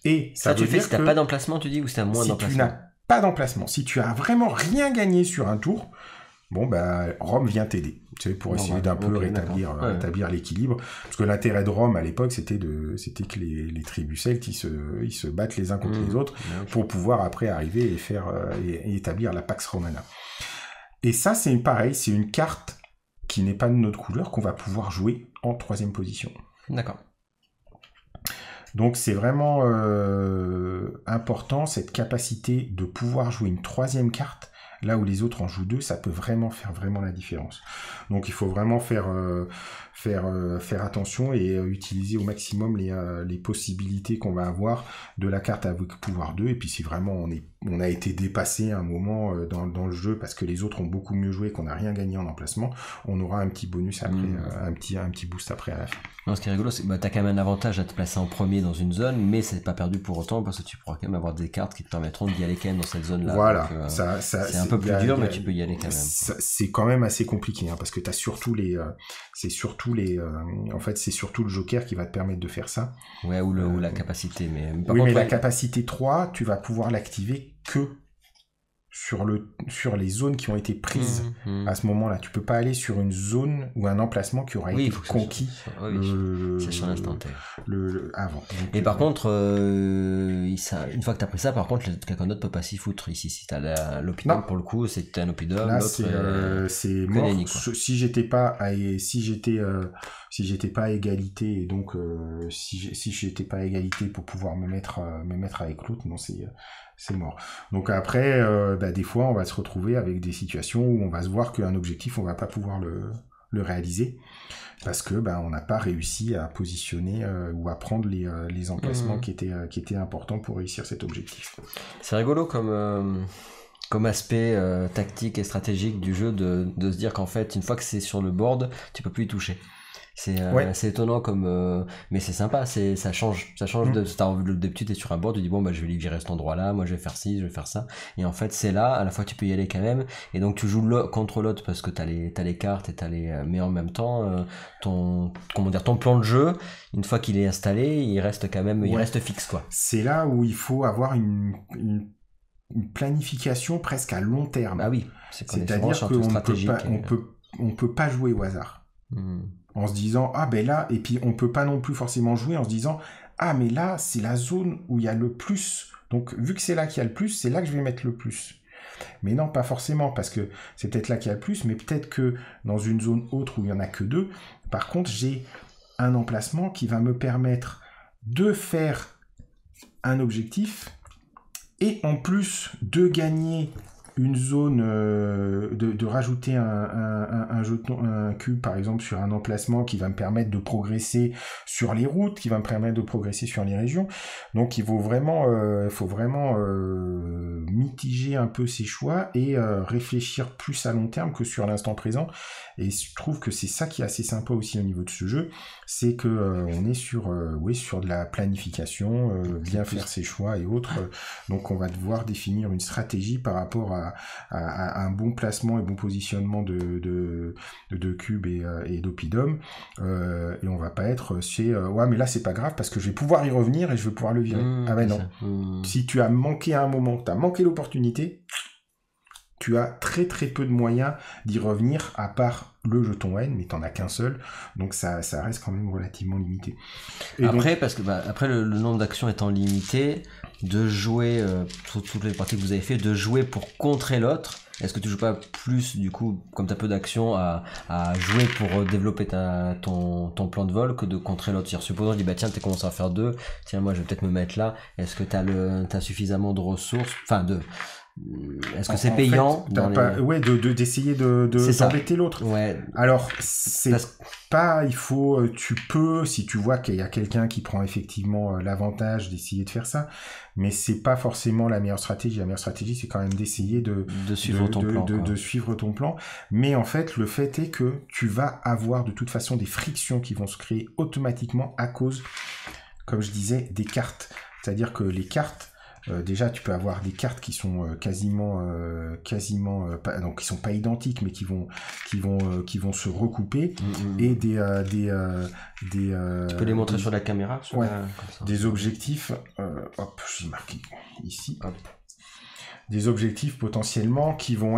Et ça veut tu fais dire si t'as pas d'emplacement, tu dis, ou si t'as moins d'emplacement? Si tu n'as pas d'emplacement, si tu as vraiment rien gagné sur un tour, bon bah Rome vient t'aider, tu sais, pour essayer d'un peu rétablir l'équilibre, parce que l'intérêt de Rome à l'époque c'était que les tribus celtes ils se battent les uns contre les autres pour pouvoir après arriver et faire et établir la Pax Romana. Et ça c'est pareil, c'est une carte qui n'est pas de notre couleur qu'on va pouvoir jouer en 3e position. D'accord. Donc c'est vraiment important cette capacité de pouvoir jouer une 3e carte là où les autres en jouent 2, ça peut vraiment faire la différence. Donc il faut vraiment faire attention et utiliser au maximum les possibilités qu'on va avoir de la carte avec pouvoir 2. Et puis si vraiment on a été dépassé à un moment dans le jeu parce que les autres ont beaucoup mieux joué, qu'on n'a rien gagné en emplacement, on aura un petit bonus après, un petit boost après à la fin. Non, ce qui est rigolo, c'est que t'as quand même un avantage à te placer en premier dans une zone, mais c'est pas perdu pour autant parce que tu pourras quand même avoir des cartes qui te permettront d'y aller quand même dans cette zone-là. Voilà, donc, ça c'est un peu plus dur, mais tu peux y aller quand même. C'est quand même assez compliqué, hein, parce que t'as surtout c'est surtout le Joker qui va te permettre de faire ça. Ouais, ou la capacité, mais par contre, mais la capacité 3, tu vas pouvoir l'activer que sur les zones qui ont été prises à ce moment-là. Tu peux pas aller sur une zone ou un emplacement qui aura été conquis. C'est sur l'instant T. Avant. Donc, et par contre, une fois que t'as pris ça, par contre, quelqu'un d'autre peut pas s'y foutre. Ici, si t'as l'Oppidum, pour le coup, c'est que t'as un Oppidum. Là, c'est mort. Si j'étais pas à égalité, et donc si j'étais pas à égalité pour pouvoir me mettre avec l'autre, non, c'est mort. Donc après, des fois, on va se retrouver avec des situations où on va se voir qu'un objectif, on va pas pouvoir le réaliser parce que on n'a pas réussi à positionner ou à prendre les emplacements qui étaient importants pour réussir cet objectif. C'est rigolo comme aspect tactique et stratégique du jeu de se dire qu'en fait, une fois que c'est sur le board, tu peux plus y toucher. C'est étonnant mais c'est sympa, ça change d'habitude t'es sur un board, tu dis bon je vais lui virer cet endroit là, moi je vais faire ci, je vais faire ça, et en fait c'est là, à la fois tu peux y aller quand même, et donc tu joues contre l'autre parce que t'as les cartes et mais en même temps ton plan de jeu, une fois qu'il est installé, il reste quand même il reste fixe quoi. C'est là où il faut avoir une planification presque à long terme. Ah oui, c'est-à-dire qu'on peut pas jouer au hasard. En se disant là, et puis on peut pas non plus forcément jouer en se disant mais là c'est la zone où il y a le plus, donc vu que c'est là qu'il y a le plus, c'est là que je vais mettre le plus. Mais non, pas forcément, parce que c'est peut-être là qu'il y a le plus, mais peut-être que dans une zone autre où il y en a que 2, par contre j'ai un emplacement qui va me permettre de faire un objectif et en plus de gagner une zone, de rajouter un jeton, un cube par exemple sur un emplacement qui va me permettre de progresser sur les routes, qui va me permettre de progresser sur les régions. Donc il faut vraiment mitiger un peu ses choix et réfléchir plus à long terme que sur l'instant présent. Et je trouve que c'est ça qui est assez sympa aussi au niveau de ce jeu, c'est que on est sur de la planification, bien faire ses choix et autres. Donc on va devoir définir une stratégie par rapport à un bon placement et bon positionnement de cubes et d'oppidum, et on va pas être mais là c'est pas grave parce que je vais pouvoir y revenir et je vais pouvoir le virer. Non. Si tu as manqué à un moment, tu as manqué l'opportunité, tu as très très peu de moyens d'y revenir à part le jeton N, mais t'en as qu'un seul, donc ça reste quand même relativement limité. Et après, donc, parce que après le nombre d'actions étant limité, de jouer toutes les parties que vous avez fait, de jouer pour contrer l'autre. Est-ce que tu joues pas plus, du coup, comme t'as peu d'actions, à jouer pour développer ton plan de vol que de contrer l'autre? Supposons, je dis, tiens, t'es commencé à faire 2, tiens, moi, je vais peut-être me mettre là. Est-ce que t'as suffisamment de ressources, est-ce que c'est payant d'essayer d'embêter l'autre. Ouais. Alors tu peux, si tu vois qu'il y a quelqu'un qui prend effectivement l'avantage d'essayer de faire ça, mais c'est pas forcément la meilleure stratégie. La meilleure stratégie, c'est quand même d'essayer de suivre ton plan. Mais en fait, le fait est que tu vas avoir de toute façon des frictions qui vont se créer automatiquement à cause, comme je disais, des cartes. C'est-à-dire que les cartes, déjà, tu peux avoir des cartes qui sont quasiment donc qui sont pas identiques, mais qui vont se recouper, et des tu peux les montrer sur la caméra, des objectifs. J'ai marqué ici. Des objectifs potentiellement qui vont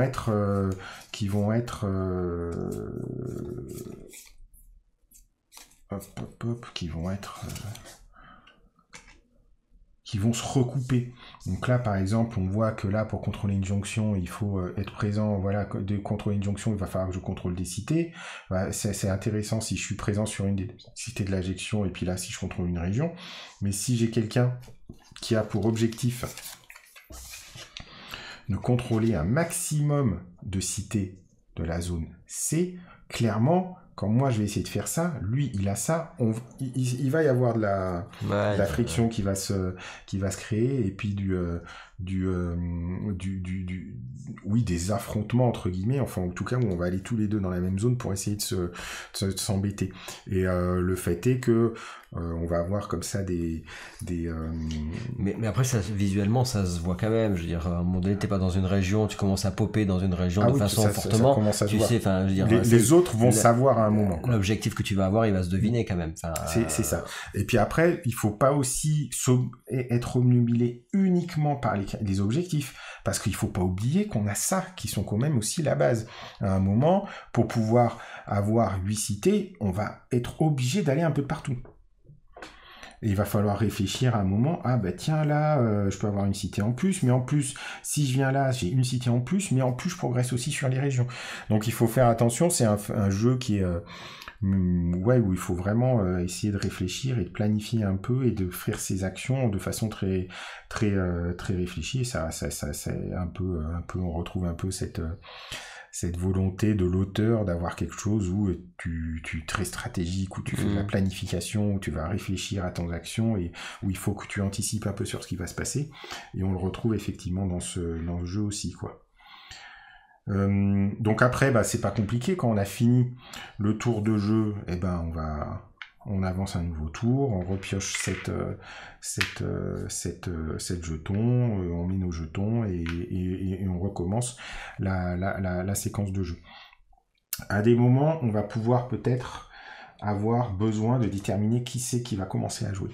se recouper. Donc là, par exemple, on voit que là, pour contrôler une jonction, il faut être présent. Voilà, de contrôler une jonction, il va falloir que je contrôle des cités. C'est intéressant si je suis présent sur une des cités de l'injection, et puis là, si je contrôle une région. Mais si j'ai quelqu'un qui a pour objectif de contrôler un maximum de cités de la zone C, clairement, quand moi je vais essayer de faire ça, lui il a ça, il va y avoir de la friction qui va se créer, et puis oui, des affrontements entre guillemets, enfin en tout cas où on va aller tous les deux dans la même zone pour essayer de s'embêter. Et le fait est que on va avoir comme ça mais après ça visuellement ça se voit quand même. Je veux dire, à un moment donné t'es pas dans une région, tu commences à popper dans une région de façon fortement. Ça tu sais, enfin, je veux dire, les autres vont savoir à un moment. L'objectif que tu vas avoir, il va se deviner quand même. Enfin, c'est ça. Et puis après, il faut pas aussi être obnubilé uniquement par les objectifs, parce qu'il faut pas oublier qu'on a ça qui sont quand même aussi la base. À un moment, pour pouvoir avoir 8 cités, on va être obligé d'aller un peu de partout. Et il va falloir réfléchir à un moment, ah bah tiens là, je peux avoir une cité en plus, mais en plus, si je viens là, j'ai une cité en plus, mais en plus je progresse aussi sur les régions. Donc il faut faire attention, c'est un jeu qui est... où il faut vraiment essayer de réfléchir et de planifier un peu et de faire ses actions de façon très réfléchie. Et ça c'est un peu, on retrouve un peu cette volonté de l'auteur d'avoir quelque chose où tu es très stratégique, où tu fais de la planification, où tu vas réfléchir à tes actions et où il faut que tu anticipes un peu sur ce qui va se passer. Et on le retrouve effectivement dans ce jeu aussi, quoi. Donc après, bah, c'est pas compliqué. Quand on a fini le tour de jeu, eh ben on avance un nouveau tour, on repioche 7 jetons, on met nos jetons et on recommence la séquence de jeu. À des moments, on va pouvoir peut-être avoir besoin de déterminer qui c'est qui va commencer à jouer.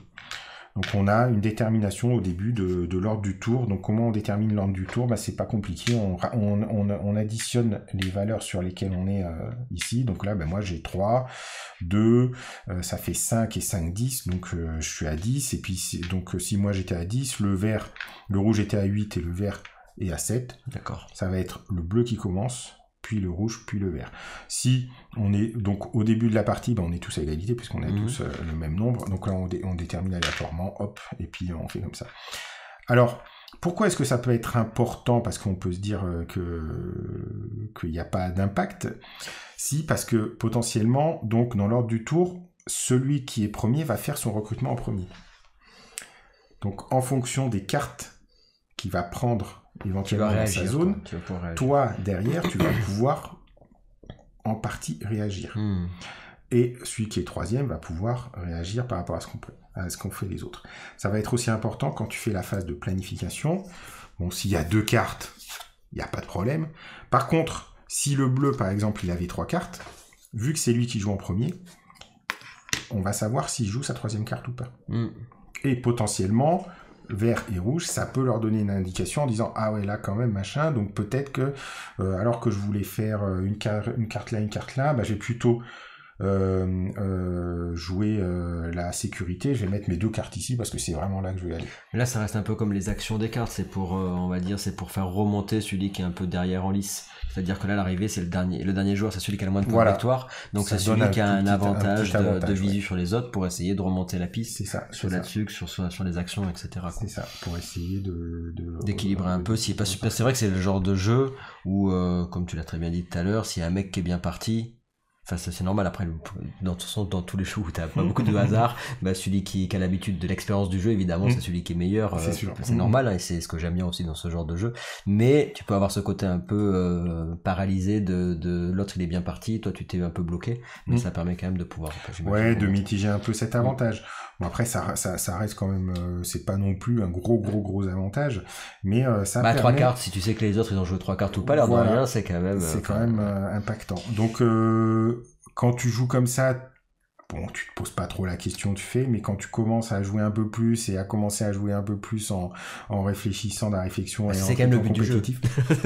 Donc on a une détermination au début de l'ordre du tour. Donc comment on détermine l'ordre du tour? Bah, c'est pas compliqué, on additionne les valeurs sur lesquelles on est ici. Donc là, bah, moi j'ai 3, 2, ça fait 5 et 5, 10. Donc je suis à 10. Et puis donc si moi j'étais à 10, le rouge était à 8 et le vert est à 7. D'accord. Ça va être le bleu qui commence, puis le rouge, puis le vert. Si on est donc au début de la partie, ben on est tous à égalité puisqu'on a tous le même nombre. Donc là, on détermine aléatoirement, hop, et puis on fait comme ça. Alors, pourquoi est-ce que ça peut être important? Parce qu'on peut se dire qu'il n'y a pas d'impact. Si, parce que potentiellement, donc dans l'ordre du tour, celui qui est premier va faire son recrutement en premier. Donc en fonction des cartes qu'il va prendre éventuellement dans sa zone, toi derrière tu vas pouvoir en partie réagir. Et celui qui est troisième va pouvoir réagir par rapport à ce qu'ont fait les autres. Ça va être aussi important quand tu fais la phase de planification. Bon, s'il y a 2 cartes, il n'y a pas de problème. Par contre, si le bleu par exemple il avait 3 cartes, vu que c'est lui qui joue en premier, on va savoir s'il joue sa 3e carte ou pas. Et potentiellement vert et rouge, ça peut leur donner une indication en disant ah ouais là quand même machin, donc peut-être que alors que je voulais faire une carte là, bah, j'ai plutôt jouer la sécurité, je vais mettre mes 2 cartes ici parce que c'est vraiment là que je vais aller. Là ça reste un peu comme les actions des cartes, c'est pour on va dire c'est pour faire remonter celui qui est un peu derrière en lice. C'est-à-dire que là l'arrivée c'est le dernier joueur, c'est celui qui a le moins de points de victoire, donc c'est celui qui a un avantage de visu sur les autres pour essayer de remonter la piste. C'est ça, sur là-dessus, sur les actions, etc. C'est ça, pour essayer d'équilibrer un peu. C'est vrai que c'est le genre de jeu où comme tu l'as très bien dit tout à l'heure, s'il y a un mec qui est bien parti, enfin c'est normal après dans tous les shows où t'as pas beaucoup de hasard, bah celui qui a l'habitude de l'expérience du jeu évidemment c'est celui qui est meilleur, c'est normal hein, et c'est ce que j'aime bien aussi dans ce genre de jeu, mais tu peux avoir ce côté un peu paralysé de l'autre il est bien parti, toi tu t'es un peu bloqué, mais ça permet quand même de pouvoir de mitiger un peu cet avantage. Bon après ça reste quand même c'est pas non plus un gros avantage, mais ça permet 3 cartes, si tu sais que les autres ils ont joué 3 cartes ou pas, l'air de rien, c'est quand même impactant. Donc quand tu joues comme ça, bon, tu te poses pas trop la question, tu fais, mais quand tu commences à jouer un peu plus et à commencer à jouer un peu plus en réfléchissant dans la réflexion et c'est quand même le but du jeu.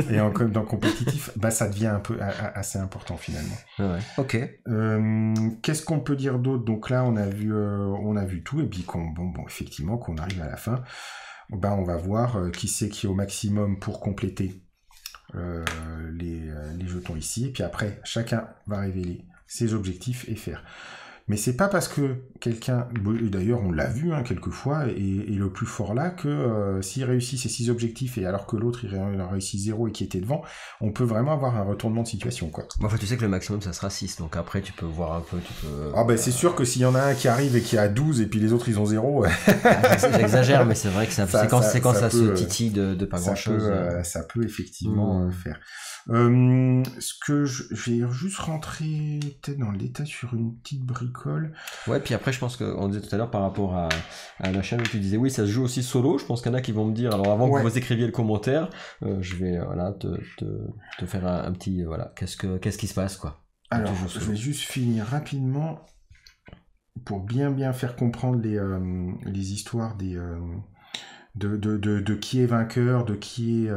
Et dans le compétitif, bah ça devient un peu assez important finalement. Ouais. Ok. Qu'est-ce qu'on peut dire d'autre? Donc là, on a vu tout et puis effectivement qu'on arrive à la fin, bah on va voir qui c'est qui est au maximum pour compléter les jetons ici, et puis après chacun va révéler ses objectifs et faire Mais c'est pas parce que quelqu'un, et d'ailleurs on l'a vu quelquefois, et le plus fort là, que s'il réussit ses 6 objectifs, et alors que l'autre il a réussi 0 et qui était devant, on peut vraiment avoir un retournement de situation, quoi. Enfin, tu sais que le maximum ça sera 6, donc après tu peux voir un peu, Ah ben c'est sûr que s'il y en a un qui arrive et qui a 12 et puis les autres ils ont 0... J'exagère, mais c'est vrai que c'est quand ça se titille de pas grand chose. Ça peut effectivement faire. Ce que je vais juste rentrer peut-être dans le détail sur une petite bricole. Ouais, puis après je pense qu'on disait tout à l'heure par rapport à la chaîne où tu disais oui ça se joue aussi solo, je pense qu'il y en a qui vont me dire, alors avant que vous écriviez le commentaire, je vais te faire un petit qu'est-ce qui se passe quoi. Alors je vais juste finir rapidement pour bien faire comprendre les histoires de qui est vainqueur, de qui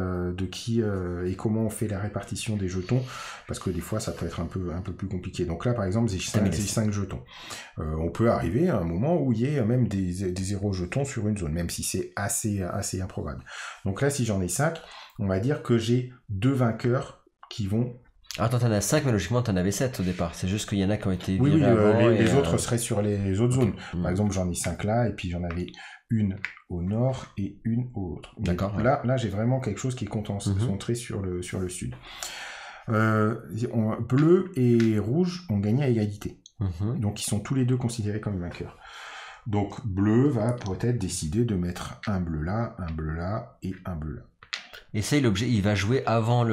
et comment on fait la répartition des jetons, parce que des fois ça peut être un peu plus compliqué. Donc là par exemple j'ai 5 jetons. On peut arriver à un moment où il y ait même des 0 jetons sur une zone, même si c'est assez improbable. Donc là si j'en ai 5, on va dire que j'ai 2 vainqueurs qui vont... Attends, t'en as 5, mais logiquement t'en avais 7 au départ. C'est juste qu'il y en a qui ont été virés oui, avant. Les autres seraient sur les autres zones. Par exemple, j'en ai 5 là, et puis j'en avais une au nord et une au autre. D'accord. Ouais. Là, j'ai vraiment quelque chose qui est concentré sur le sud. Bleu et rouge ont gagné à égalité. Donc, ils sont tous les deux considérés comme vainqueurs. Donc, bleu va peut-être décider de mettre un bleu là et un bleu là. Et ça, l'objet, il va jouer avant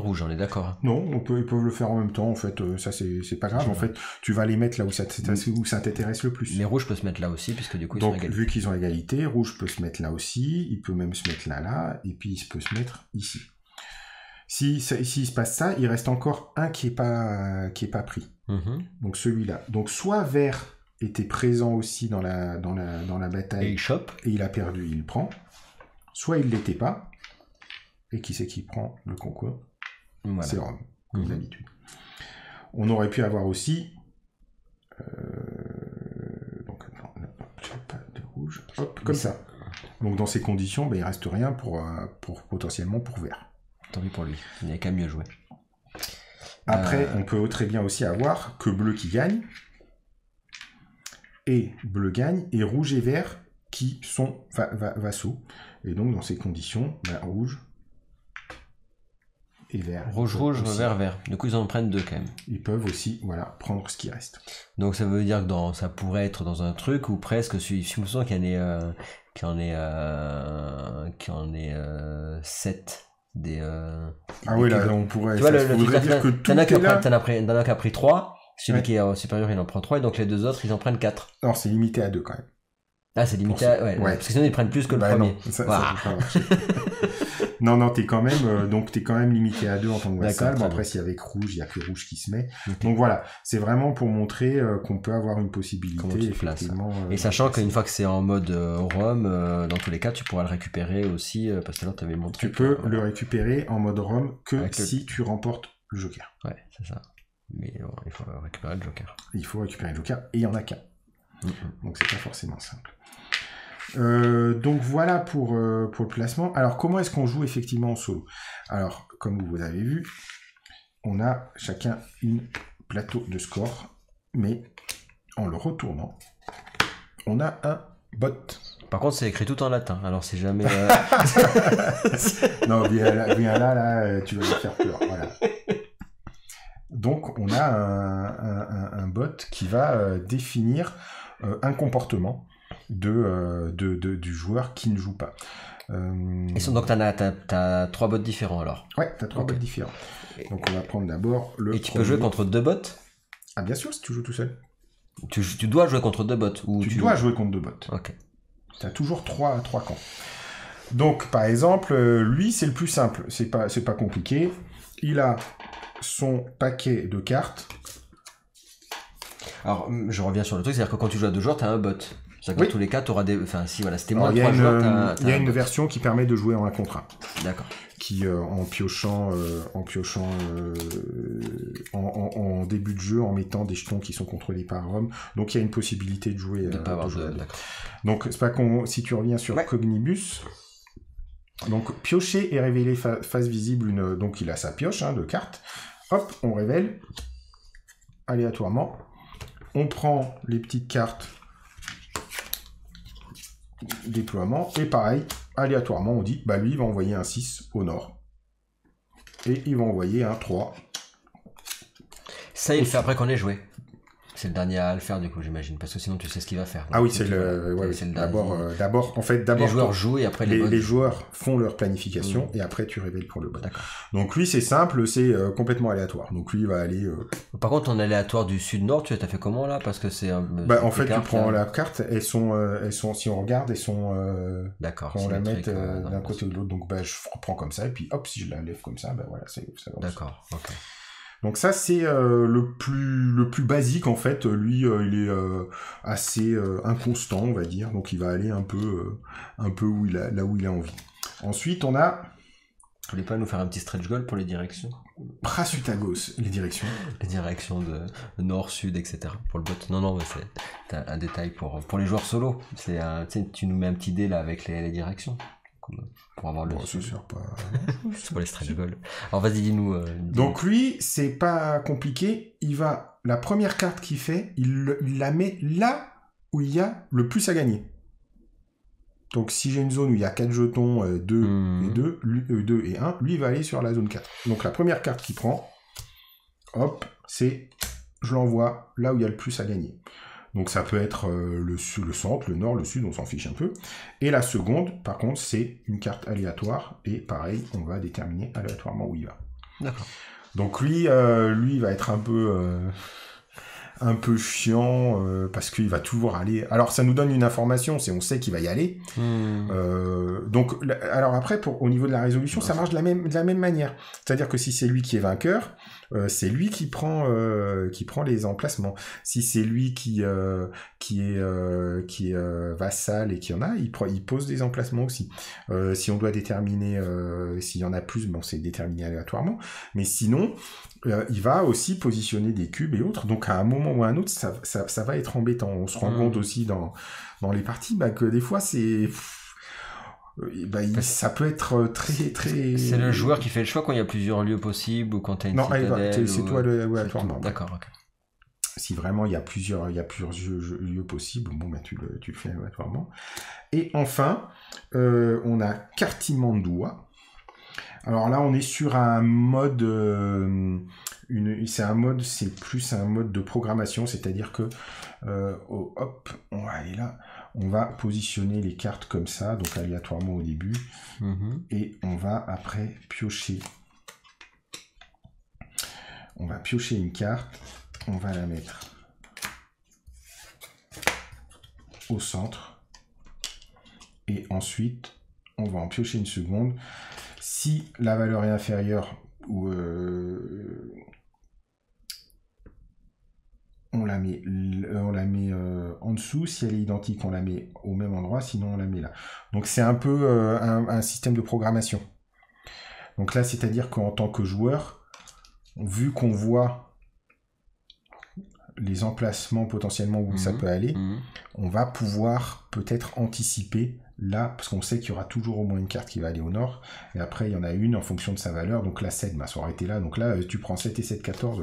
rouge, on est d'accord? Non, ils peuvent le faire en même temps, en fait, ça c'est pas grave, en fait, tu vas les mettre là où ça t'intéresse le plus. Mais rouge peut se mettre là aussi, puisque du coup, ils sont égalité. Vu qu'ils ont égalité, rouge peut se mettre là aussi, il peut même se mettre là, et puis il peut se mettre ici. S'il se passe ça, il reste encore un qui est pas pris. Donc celui-là. Donc soit vert était présent aussi dans la bataille. Et il chope. Et il a perdu, il prend. Soit il l'était pas. Et qui c'est qui prend le concours? Voilà. C'est Rome, comme d'habitude. On aurait pu avoir aussi... donc, non, pas de rouge. Hop, comme ça. Donc, dans ces conditions, il reste rien pour potentiellement pour vert. Tant pis pour lui. Il n'y a qu'à mieux jouer. Après, on peut très bien aussi avoir que bleu qui gagne, et bleu gagne, et rouge et vert qui sont vassaux. Et donc, dans ces conditions, rouge et vert. Rouge, vert. Du coup, ils en prennent 2 quand même. Ils peuvent aussi, prendre ce qui reste. Donc, ça veut dire que ça pourrait être dans un truc où presque, je me sens qu'il y en ait 7 des... oui, là, on pourrait... Tu vois, voudrait dire que tout est là. T'en as qu'à pris 3. Celui qui est supérieur, il en prend 3. Et donc, les 2 autres, ils en prennent 4. Non, c'est limité à 2 quand même. Ah, c'est limité à... Ouais. Parce que sinon, ils prennent plus que le premier. Non, ça peut pas marcher. Non, t'es quand même limité à 2 en tant que vassal. Bon, après, s'il y a avec rouge, il y a que rouge qui se met. Donc voilà, c'est vraiment pour montrer qu'on peut avoir une possibilité, effectivement. Et sachant qu'une fois que c'est en mode Rome, dans tous les cas, tu pourras le récupérer aussi, parce que là, t'avais montré. Tu peux le récupérer en mode Rome que si tu remportes le Joker. Ouais, c'est ça. Mais il faut récupérer le Joker. Il faut récupérer le Joker, et il y en a qu'un. Donc c'est pas forcément simple. Donc voilà pour le placement. Alors comment est-ce qu'on joue effectivement en solo? Alors comme vous avez vu, on a chacun une plateau de score, mais en le retournant, on a un bot. Par contre, c'est écrit tout en latin, alors c'est jamais... Non, viens là, tu vas me faire peur, voilà. Donc on a un bot qui va définir un comportement du joueur qui ne joue pas. Et donc t'as 3 bots différents alors? Ouais, t'as 3 bots différents. Donc on va prendre d'abord le... Et tu peux jouer contre 2 bots? Ah bien sûr, si tu joues tout seul. Tu dois jouer contre 2 bots ou tu dois jouer contre 2 bots. Ok. T'as toujours 3 camps. Donc par exemple, lui c'est le plus simple, c'est pas compliqué. Il a son paquet de cartes. Alors, je reviens sur le truc, c'est-à-dire que quand tu joues à 2 joueurs, t'as un bot. C'est-à-dire que dans tous les cas, t'auras des... Enfin, si, voilà, c'était moins de 3 joueurs, il y a une version qui permet de jouer en 1 contre 1. D'accord. Qui, en piochant en début de jeu, en mettant des jetons qui sont contrôlés par Rome. Donc, il y a une possibilité de jouer. De pas avoir de... D'accord. Donc, c'est pas si tu reviens sur Cognibus... Donc, piocher et révéler face visible donc il a sa pioche de cartes. Hop, on révèle aléatoirement on prend les petites cartes déploiement, et pareil, aléatoirement, on dit, bah lui, il va envoyer un 6 au nord. Et il va envoyer un 3. Ça, il le fait après qu'on ait joué. C'est le dernier à le faire, du coup, j'imagine, parce que sinon tu sais ce qu'il va faire. Donc, ah oui, c'est le, ouais, c'est le d'abord, en fait, les joueurs jouent et après les joueurs font leur planification et après tu révèles pour le bot. Donc lui, c'est simple, c'est complètement aléatoire. Donc lui, il va aller. Par contre, en aléatoire du sud-nord, tu as fait comment là? Parce que c'est. Bah en fait, tu prends la carte, elles sont, si on regarde, elles sont. D'accord. Quand on la met d'un côté ou de l'autre, donc bah je reprends comme ça et puis hop, si je la lève comme ça, bah voilà, ça va. D'accord. Ok. Donc ça c'est le plus basique en fait. Lui il est assez inconstant on va dire. Donc il va aller un peu où il a envie. Ensuite on a. Vous voulez pas nous faire un petit stretch goal pour les directions? Prasutagos, les directions. Les directions de nord, sud, etc. Pour le bot. Non mais c'est un détail pour les joueurs solo. C'est tu nous mets un petit dé là avec les directions. Pour avoir le c'est sûr pas. C'est pour les stretch goals. Alors vas-y, dis-nous. Donc lui, c'est pas compliqué. Il va la première carte qu'il fait, il la met là où il y a le plus à gagner. Donc si j'ai une zone où il y a 4 jetons, 2 et 2, 2 et 1, lui il va aller sur la zone 4. Donc la première carte qu'il prend, hop, c'est je l'envoie là où il y a le plus à gagner. Donc ça peut être le centre, le nord, le sud, on s'en fiche un peu. Et la seconde, par contre, c'est une carte aléatoire. Et pareil, on va déterminer aléatoirement où il va. D'accord. Donc lui il va être un peu chiant parce qu'il va toujours aller. Alors ça nous donne une information, on sait qu'il va y aller. Donc alors après au niveau de la résolution, ça marche de la même manière. C'est-à-dire que si c'est lui qui est vainqueur, c'est lui qui prend les emplacements. Si c'est lui qui est vassal et qu'il y en a, il pose des emplacements aussi. Si on doit déterminer s'il y en a plus, bon c'est déterminé aléatoirement. Mais sinon, il va aussi positionner des cubes et autres. Donc à un moment ou à un autre, ça va être embêtant. On se rend compte aussi dans les parties que des fois c'est ça peut être très très. C'est le joueur qui fait le choix quand il y a plusieurs lieux possibles ou quand t'as une citadelle. C'est toi aléatoirement. D'accord, ok. Si vraiment il y a plusieurs lieux possibles, bon tu le fais aléatoirement. Et enfin, on a Cartimandua. Alors là, on est sur un mode, c'est plus un mode de programmation, c'est-à-dire que, hop, on va aller là, on va positionner les cartes comme ça, donc aléatoirement au début, et on va après piocher. On va piocher une carte, on va la mettre au centre, et ensuite, on va en piocher une seconde. Si la valeur est inférieure, ou on la met en dessous. Si elle est identique, on la met au même endroit. Sinon, on la met là. Donc c'est un peu un système de programmation. Donc là, c'est-à-dire qu'en tant que joueur, vu qu'on voit les emplacements potentiellement où ça peut aller, on va pouvoir peut-être anticiper là, parce qu'on sait qu'il y aura toujours au moins une carte qui va aller au nord, et après il y en a une en fonction de sa valeur, donc la 7 ça aurait été là, donc là tu prends 7 et 7, 14,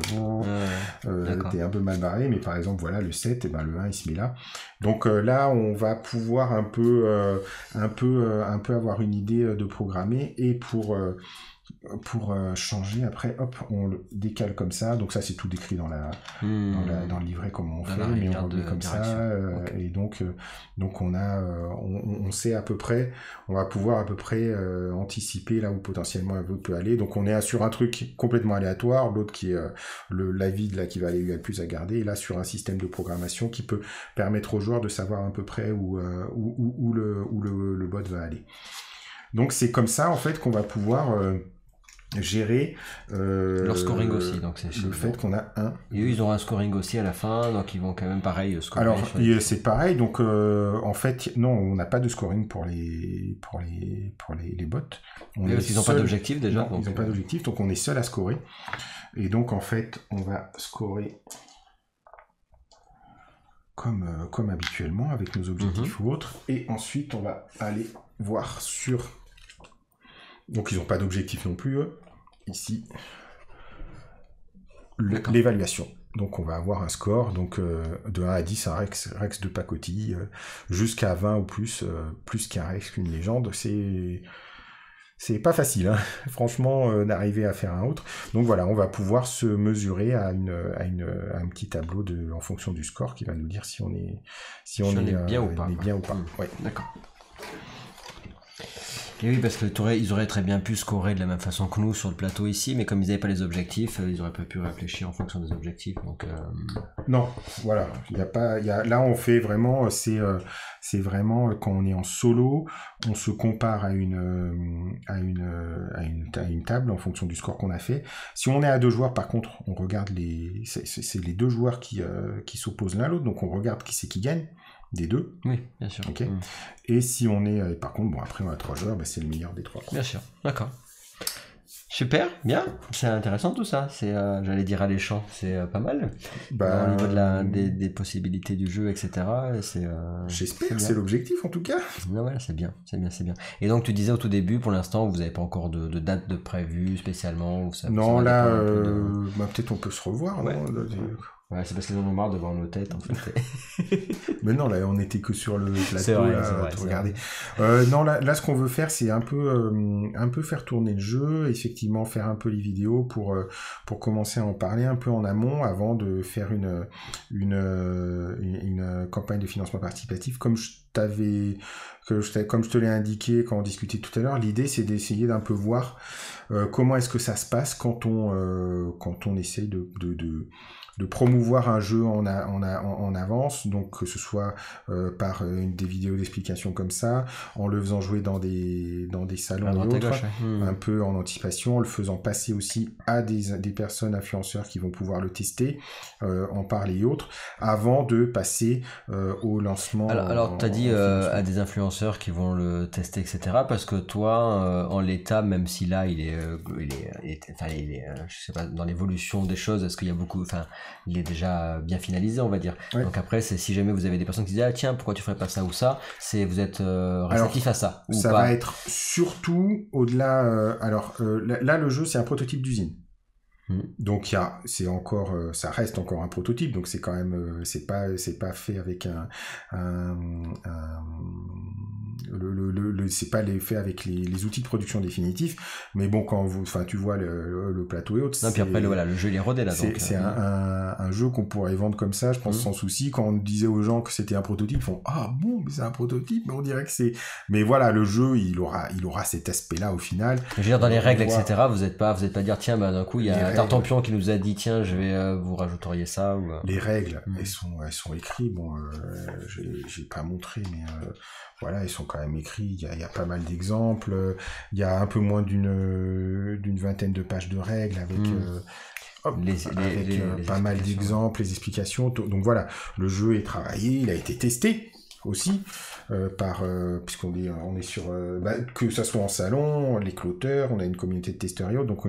t'es un peu mal barré, mais par exemple voilà le 7, et ben le 1 il se met là, donc là on va pouvoir un peu avoir une idée de programmer, et pour changer après, hop, on le décale comme ça, donc ça c'est tout décrit dans le livret comment on fait, mais on remet comme ça, et donc on sait à peu près, on va pouvoir à peu près anticiper là où potentiellement un vote peut aller, donc on est sur un truc complètement aléatoire, l'autre qui est la vide là qui va aller lui a le plus à garder, et là sur un système de programmation qui peut permettre aux joueurs de savoir à peu près où le bot va aller. Donc c'est comme ça en fait qu'on va pouvoir gérer leur scoring aussi, donc c'est le fait qu'on a un. Et eux ils auront un scoring aussi à la fin, donc ils vont quand même pareil scorer. Alors c'est pareil, donc en fait non, on n'a pas de scoring pour les bots. Ils n'ont pas d'objectif déjà. Non, ils n'ont pas d'objectif, donc on est seul à scorer. Et donc en fait on va scorer comme habituellement avec nos objectifs ou autres, et ensuite on va aller voir sur. Donc ils n'ont pas d'objectif non plus, eux. Ici, l'évaluation. Donc on va avoir un score donc de 1 à 10, un Rex de pacotille, jusqu'à 20 ou plus qu'un Rex qu'une légende. C'est pas facile, hein, franchement, d'arriver à faire un autre. Donc voilà, on va pouvoir se mesurer à un petit tableau en fonction du score qui va nous dire si on est bien ou pas. Ouais. D'accord. Et oui, parce que ils auraient très bien pu scorer de la même façon que nous sur le plateau ici, mais comme ils n'avaient pas les objectifs, ils auraient pas pu réfléchir en fonction des objectifs. Donc non, voilà, là on fait vraiment, c'est vraiment quand on est en solo, on se compare à une table en fonction du score qu'on a fait. Si on est à 2 joueurs, par contre, on regarde c'est les 2 joueurs qui s'opposent l'un à l'autre, donc on regarde qui c'est qui gagne. Des 2. Oui, bien sûr. Okay. Et si on est, par contre, après on a 3 joueurs, c'est le meilleur des 3. Bien sûr, d'accord. Super, bien, c'est intéressant tout ça. C'est, j'allais dire alléchant, c'est pas mal. Au niveau des possibilités du jeu, etc. J'espère, c'est l'objectif en tout cas. Non, ouais, c'est bien. Et donc tu disais au tout début, pour l'instant, vous n'avez pas encore de date de prévue spécialement. Non, là, peut-être on peut se revoir. Ouais. Non ouais, c'est parce qu'ils en ont marre devant nos têtes en fait. Mais non, là on était que sur le plateau. C'est vrai. Regardez. Non, là ce qu'on veut faire, c'est un peu faire tourner le jeu, effectivement faire un peu les vidéos pour commencer à en parler un peu en amont avant de faire une campagne de financement participatif comme je te l'ai indiqué quand on discutait tout à l'heure. L'idée c'est d'essayer d'un peu voir comment est-ce que ça se passe quand on essaye de promouvoir un jeu en avance, donc que ce soit par des vidéos d'explication comme ça, en le faisant jouer dans des salons et autres, un peu en anticipation, en le faisant passer aussi à des personnes influenceurs qui vont pouvoir le tester, en parler et autres, avant de passer au lancement. Alors tu as dit à des influenceurs qui vont le tester, etc. Parce que toi, en l'état, même si là il est je sais pas, dans l'évolution des choses, est-ce qu'il y a beaucoup, il est déjà bien finalisé, on va dire. Ouais. Donc après, c'est si jamais vous avez des personnes qui disent tiens, pourquoi tu ferais pas ça ou ça, vous êtes réceptif à ça. Ou ça pas. Va être surtout au-delà. Là, le jeu, c'est un prototype d'usine. Donc ça reste encore un prototype, donc c'est quand même c'est pas fait avec c'est pas fait avec les outils de production définitifs, mais bon, quand tu vois le plateau et autres. Non, puis après le jeu il est rodé là. C'est un jeu qu'on pourrait vendre comme ça, je pense sans souci. Quand on disait aux gens que c'était un prototype, ils font mais c'est un prototype, mais on dirait que c'est. Mais voilà, le jeu il aura cet aspect-là au final. Je veux dire, dans les règles, etc. Vous êtes pas dire tiens, d'un coup il y a Tartampion qui nous a dit tiens, je vais vous rajouteriez ça ou. Les règles, elles sont écrites. Bon, j'ai pas montré, mais voilà, ils sont quand même écrits. Il y a pas mal d'exemples. Il y a un peu moins d'une vingtaine de pages de règles avec pas mal d'exemples, les explications. Donc voilà, le jeu est travaillé, il a été testé aussi. Puisqu'on est sur que ça soit en salon, les cloteurs, on a une communauté de testeurs et autres, donc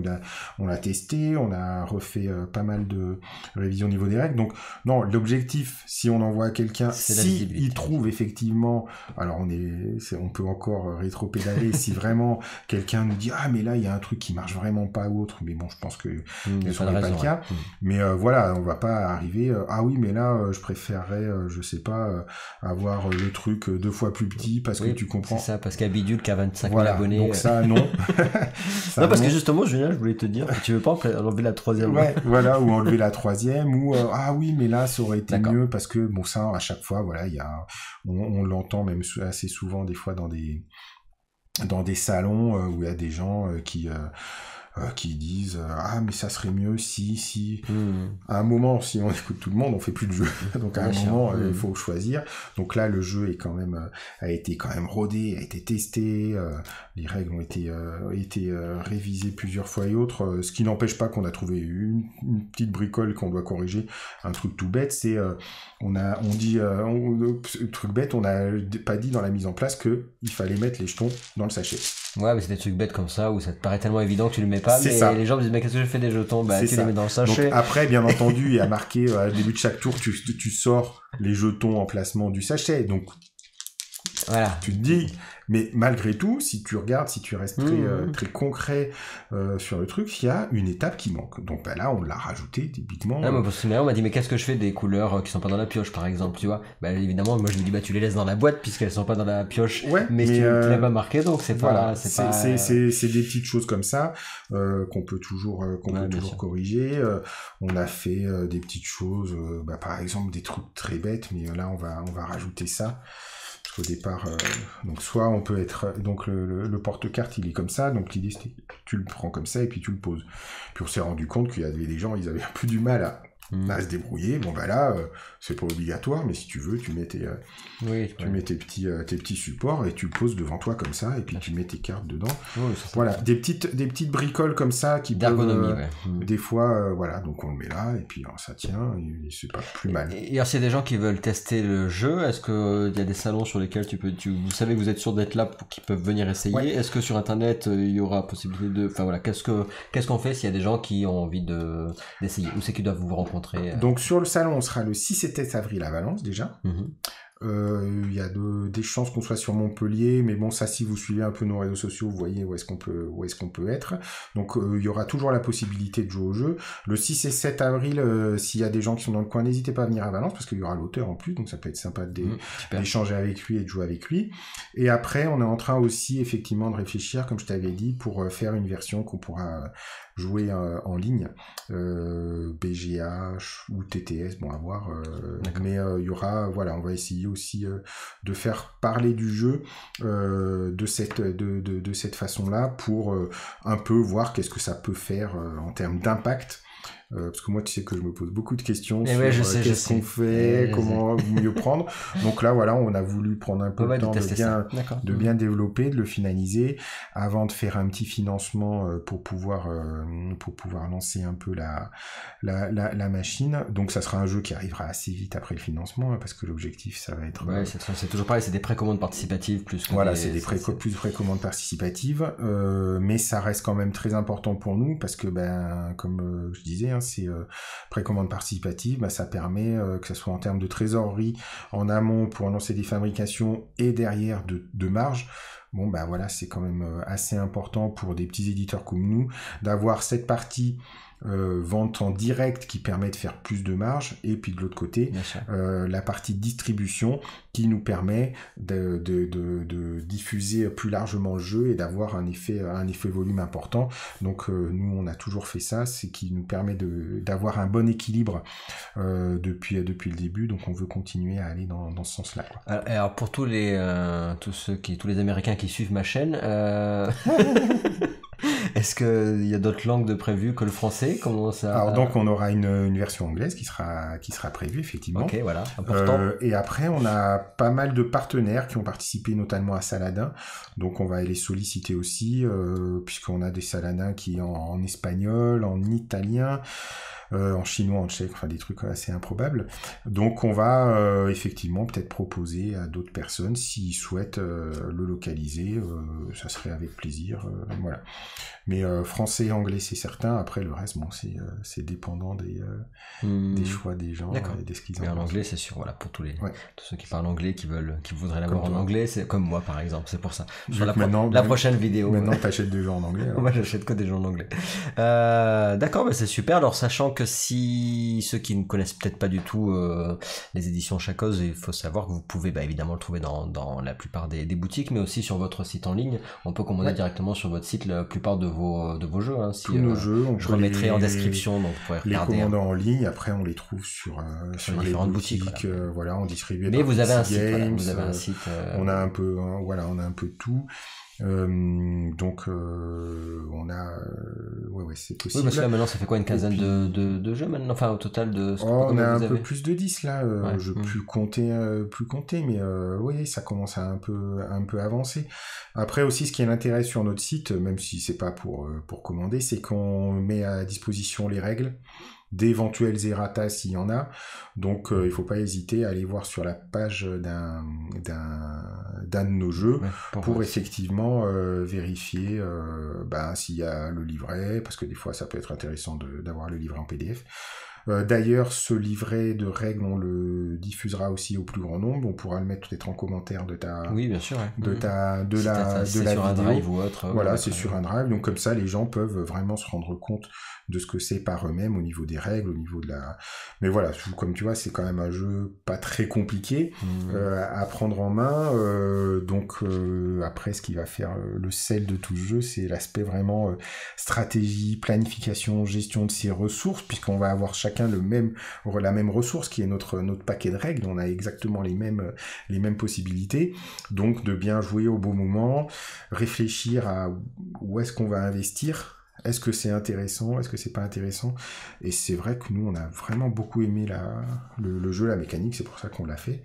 on l'a testé, on a refait pas mal de révisions au niveau des règles. Donc non, l'objectif, si on envoie à quelqu'un, si il trouve effectivement, alors on peut encore rétro-pédaler si vraiment quelqu'un nous dit mais là il y a un truc qui marche vraiment pas ou autre, mais bon, je pense que ce serait pas le cas. Mais voilà, on va pas arriver oui, mais là je préférerais je sais pas avoir le truc 2 fois plus petit parce que tu comprends. C'est ça, parce qu'à Bidule qui a 25 000 abonnés. Donc ça, non. Non, parce que justement, Julien, je voulais te dire, tu veux pas enlever la 3e. Ouais, voilà, ou enlever la 3e, ou oui, mais là, ça aurait été mieux parce que bon, ça, à chaque fois, voilà, on l'entend même assez souvent des fois dans des salons où il y a des gens qui disent mais ça serait mieux si à un moment, si on écoute tout le monde, on fait plus de jeu. Donc à un moment il faut choisir. Donc là le jeu est quand même a été quand même rodé, a été testé, les règles ont été révisées plusieurs fois et autres, ce qui n'empêche pas qu'on a trouvé une petite bricole qu'on doit corriger. Un truc tout bête, c'est truc bête, on n'a pas dit dans la mise en place que il fallait mettre les jetons dans le sachet. Ouais, mais c'est des trucs bêtes comme ça où ça te paraît tellement évident que tu le mets pas, mais ça. Les gens me disent mais qu'est-ce que je fais des jetons, tu les mets dans le sachet. Donc après, bien entendu, il y a marqué au début de chaque tour, tu sors les jetons en placement du sachet, donc voilà. tu te dis Mais malgré tout, si tu regardes, si tu restes très concret sur le truc, il y a une étape qui manque. Donc là, on l'a rajouté typiquement. Moi, parce que on m'a dit mais qu'est-ce que je fais des couleurs qui sont pas dans la pioche, par exemple, tu vois? Bah évidemment, moi je me dis tu les laisses dans la boîte puisqu'elles sont pas dans la pioche. Ouais, mais tu l'as pas marqué, donc c'est pas. C'est des petites choses comme ça qu'on peut toujours corriger. On a fait des petites choses, par exemple des trucs très bêtes, mais là on va rajouter ça. Au départ, donc soit on peut être, donc le porte-carte il est comme ça, donc l'idée c'était tu le prends comme ça et puis tu le poses. Puis on s'est rendu compte qu'il y avait des gens, ils avaient un peu du mal à se débrouiller. Bon là, c'est pas obligatoire, mais si tu veux, tu mets tes petits supports et tu le poses devant toi comme ça, et puis tu mets tes cartes dedans. Voilà, des petites bricoles comme ça qui d'ergonomie, des fois, donc on le met là et puis ça tient, et c'est pas plus mal. Et alors, s'il y a des gens qui veulent tester le jeu, est-ce que il y a des salons sur lesquels vous savez que vous êtes sûr d'être là pour qu'ils peuvent venir essayer? Ouais. Est-ce que sur internet il y aura possibilité de, qu'est-ce qu'on fait s'il y a des gens qui ont envie d'essayer? Où c'est qu'ils doivent vous rencontrer? Donc sur le salon, on sera le 6 et 7 avril à Valence déjà. Il y a des chances qu'on soit sur Montpellier, mais bon, ça, si vous suivez un peu nos réseaux sociaux, vous voyez où est-ce qu'on peut être. Donc il y aura toujours la possibilité de jouer au jeu. Le 6 et 7 avril, s'il y a des gens qui sont dans le coin, n'hésitez pas à venir à Valence, parce qu'il y aura l'auteur en plus, donc ça peut être sympa d'échanger avec lui et de jouer avec lui. Et après, on est en train aussi effectivement de réfléchir, comme je t'avais dit, pour faire une version qu'on pourra jouer en ligne, BGA ou TTS, bon à voir, mais il y aura, on va essayer aussi de faire parler du jeu de cette façon-là pour un peu voir qu'est-ce que ça peut faire en termes d'impact. Parce que moi, tu sais que je me pose beaucoup de questions sur qu'est-ce qu'on fait, comment mieux prendre. Donc là, on a voulu prendre un peu le temps de bien développer, de le finaliser, avant de faire un petit financement pour pouvoir lancer un peu la machine. Donc ça sera un jeu qui arrivera assez vite après le financement, parce que l'objectif, ça va être... c'est toujours pareil, c'est des précommandes participatives plus que c'est des précommandes participatives, mais ça reste quand même très important pour nous, parce que, comme je disais, c'est précommande participative, ça permet que ce soit en termes de trésorerie en amont pour lancer des fabrications et derrière de marge. Bon c'est quand même assez important pour des petits éditeurs comme nous d'avoir cette partie vente en direct qui permet de faire plus de marge, et puis de l'autre côté la partie distribution qui nous permet de diffuser plus largement le jeu et d'avoir un effet volume important. Donc nous on a toujours fait ça, c'est qui nous permet d'avoir un bon équilibre depuis le début, donc on veut continuer à aller dans ce sens-là, quoi. Alors pour tous les Américains qui suivent ma chaîne, est-ce qu'il y a d'autres langues de prévues que le français? Comment ça? Alors donc on aura une version anglaise qui sera prévue effectivement. Ok, voilà, important. Et après on a pas mal de partenaires qui ont participé notamment à Saladin, donc on va les solliciter aussi, puisqu'on a des Saladins qui en espagnol, en italien, en chinois, en tchèque, des trucs assez improbables. Donc on va effectivement peut-être proposer à d'autres personnes s'ils souhaitent le localiser, ça serait avec plaisir, voilà. Mais français et anglais c'est certain, après le reste c'est dépendant des choix des gens et des ce qu'ils en anglais c'est sûr, pour tous ceux qui parlent anglais, qui voudraient l'avoir en anglais, c'est comme moi par exemple, c'est pour ça. Sur la prochaine vidéo. Maintenant t'achètes des jeux en anglais. Moi j'achète que des jeux en anglais. D'accord, c'est super. Alors sachant que si ceux qui ne connaissent peut-être pas du tout les éditions Chacos, il faut savoir que vous pouvez évidemment le trouver dans la plupart des boutiques, mais aussi sur votre site en ligne. On peut commander directement sur votre site la plupart de vos jeux. Tous nos jeux, je remettrai en description, donc vous pourrez regarder. Les commander en ligne, après on les trouve sur différentes boutiques. On distribue. Mais vous avez un site. Vous avez un site. On a un peu, on a un peu tout. Donc on a c'est possible. Oui, parce que là maintenant ça fait quoi, une quinzaine de jeux maintenant, au total de ce que on a un peu plus de 10 là, je plus compter, mais oui, ça commence à un peu avancer. Après aussi, ce qui est l'intérêt sur notre site, même si c'est pas pour commander, c'est qu'on met à disposition les règles d'éventuels errata s'il y en a. Donc il faut pas hésiter à aller voir sur la page d'un de nos jeux pour effectivement vérifier s'il y a le livret, parce que des fois ça peut être intéressant d'avoir le livret en PDF. D'ailleurs, ce livret de règles, on le diffusera aussi au plus grand nombre. On pourra le mettre peut-être en commentaire de ta, oui, bien sûr, ouais. de ta, de Si la sur vidéo. un drive ou autre. Voilà, c'est sur un drive. Donc comme ça, les gens peuvent vraiment se rendre compte de ce que c'est par eux-mêmes au niveau des règles, au niveau de la. Mais voilà, comme tu vois, c'est quand même un jeu pas très compliqué à prendre en main. Donc après, ce qui va faire le sel de tout ce jeu, c'est l'aspect vraiment stratégie, planification, gestion de ses ressources, puisqu'on va avoir chacun la même ressource qui est notre paquet de règles. On a exactement les mêmes possibilités. Donc de bien jouer au bon moment, réfléchir à où est-ce qu'on va investir. Est-ce que c'est intéressant? Est-ce que c'est pas intéressant? Et c'est vrai que nous, on a vraiment beaucoup aimé le jeu, la mécanique, c'est pour ça qu'on l'a fait.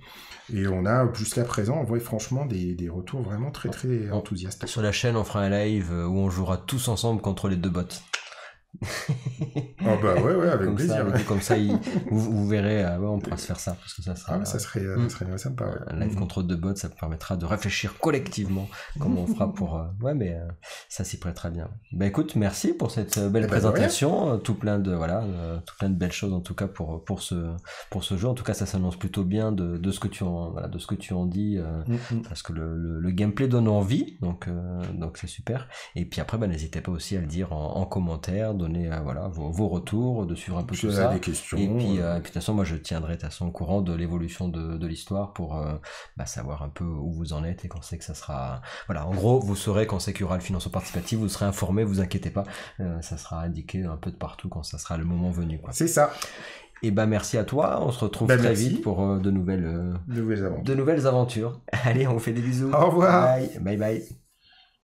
Et on a, jusqu'à présent, on voit franchement des retours vraiment très très enthousiastes. Sur la chaîne, on fera un live où on jouera tous ensemble contre les deux bots. Oh bah ouais, avec comme plaisir. Ça, comme ça, vous verrez, on pourra se faire ça, parce que ça sera. Ça serait sympa. Ouais. Un live contre deux bots, ça permettra de réfléchir collectivement comment on fera pour. Ça s'y prêtera bien. Ben écoute, merci pour cette belle présentation, tout plein de belles choses en tout cas pour ce jeu. En tout cas, ça s'annonce plutôt bien de ce que tu en dis, parce que le gameplay donne envie, donc c'est super. Et puis après, n'hésitez pas aussi à le dire en commentaire. Donner vos retours, de suivre un peu tout ça. Des questions. Et puis de toute façon, moi je tiendrai de toute façon au courant de l'évolution de l'histoire pour savoir un peu où vous en êtes et qu'on sait que ça sera. Voilà, en gros, vous saurez quand c'est qu'il y aura le financement participatif, vous serez informé, vous inquiétez pas, ça sera indiqué un peu de partout quand ça sera le moment venu, quoi. C'est ça. Et merci à toi, on se retrouve très vite pour de nouvelles aventures. Allez, on vous fait des bisous. Au revoir. Bye bye.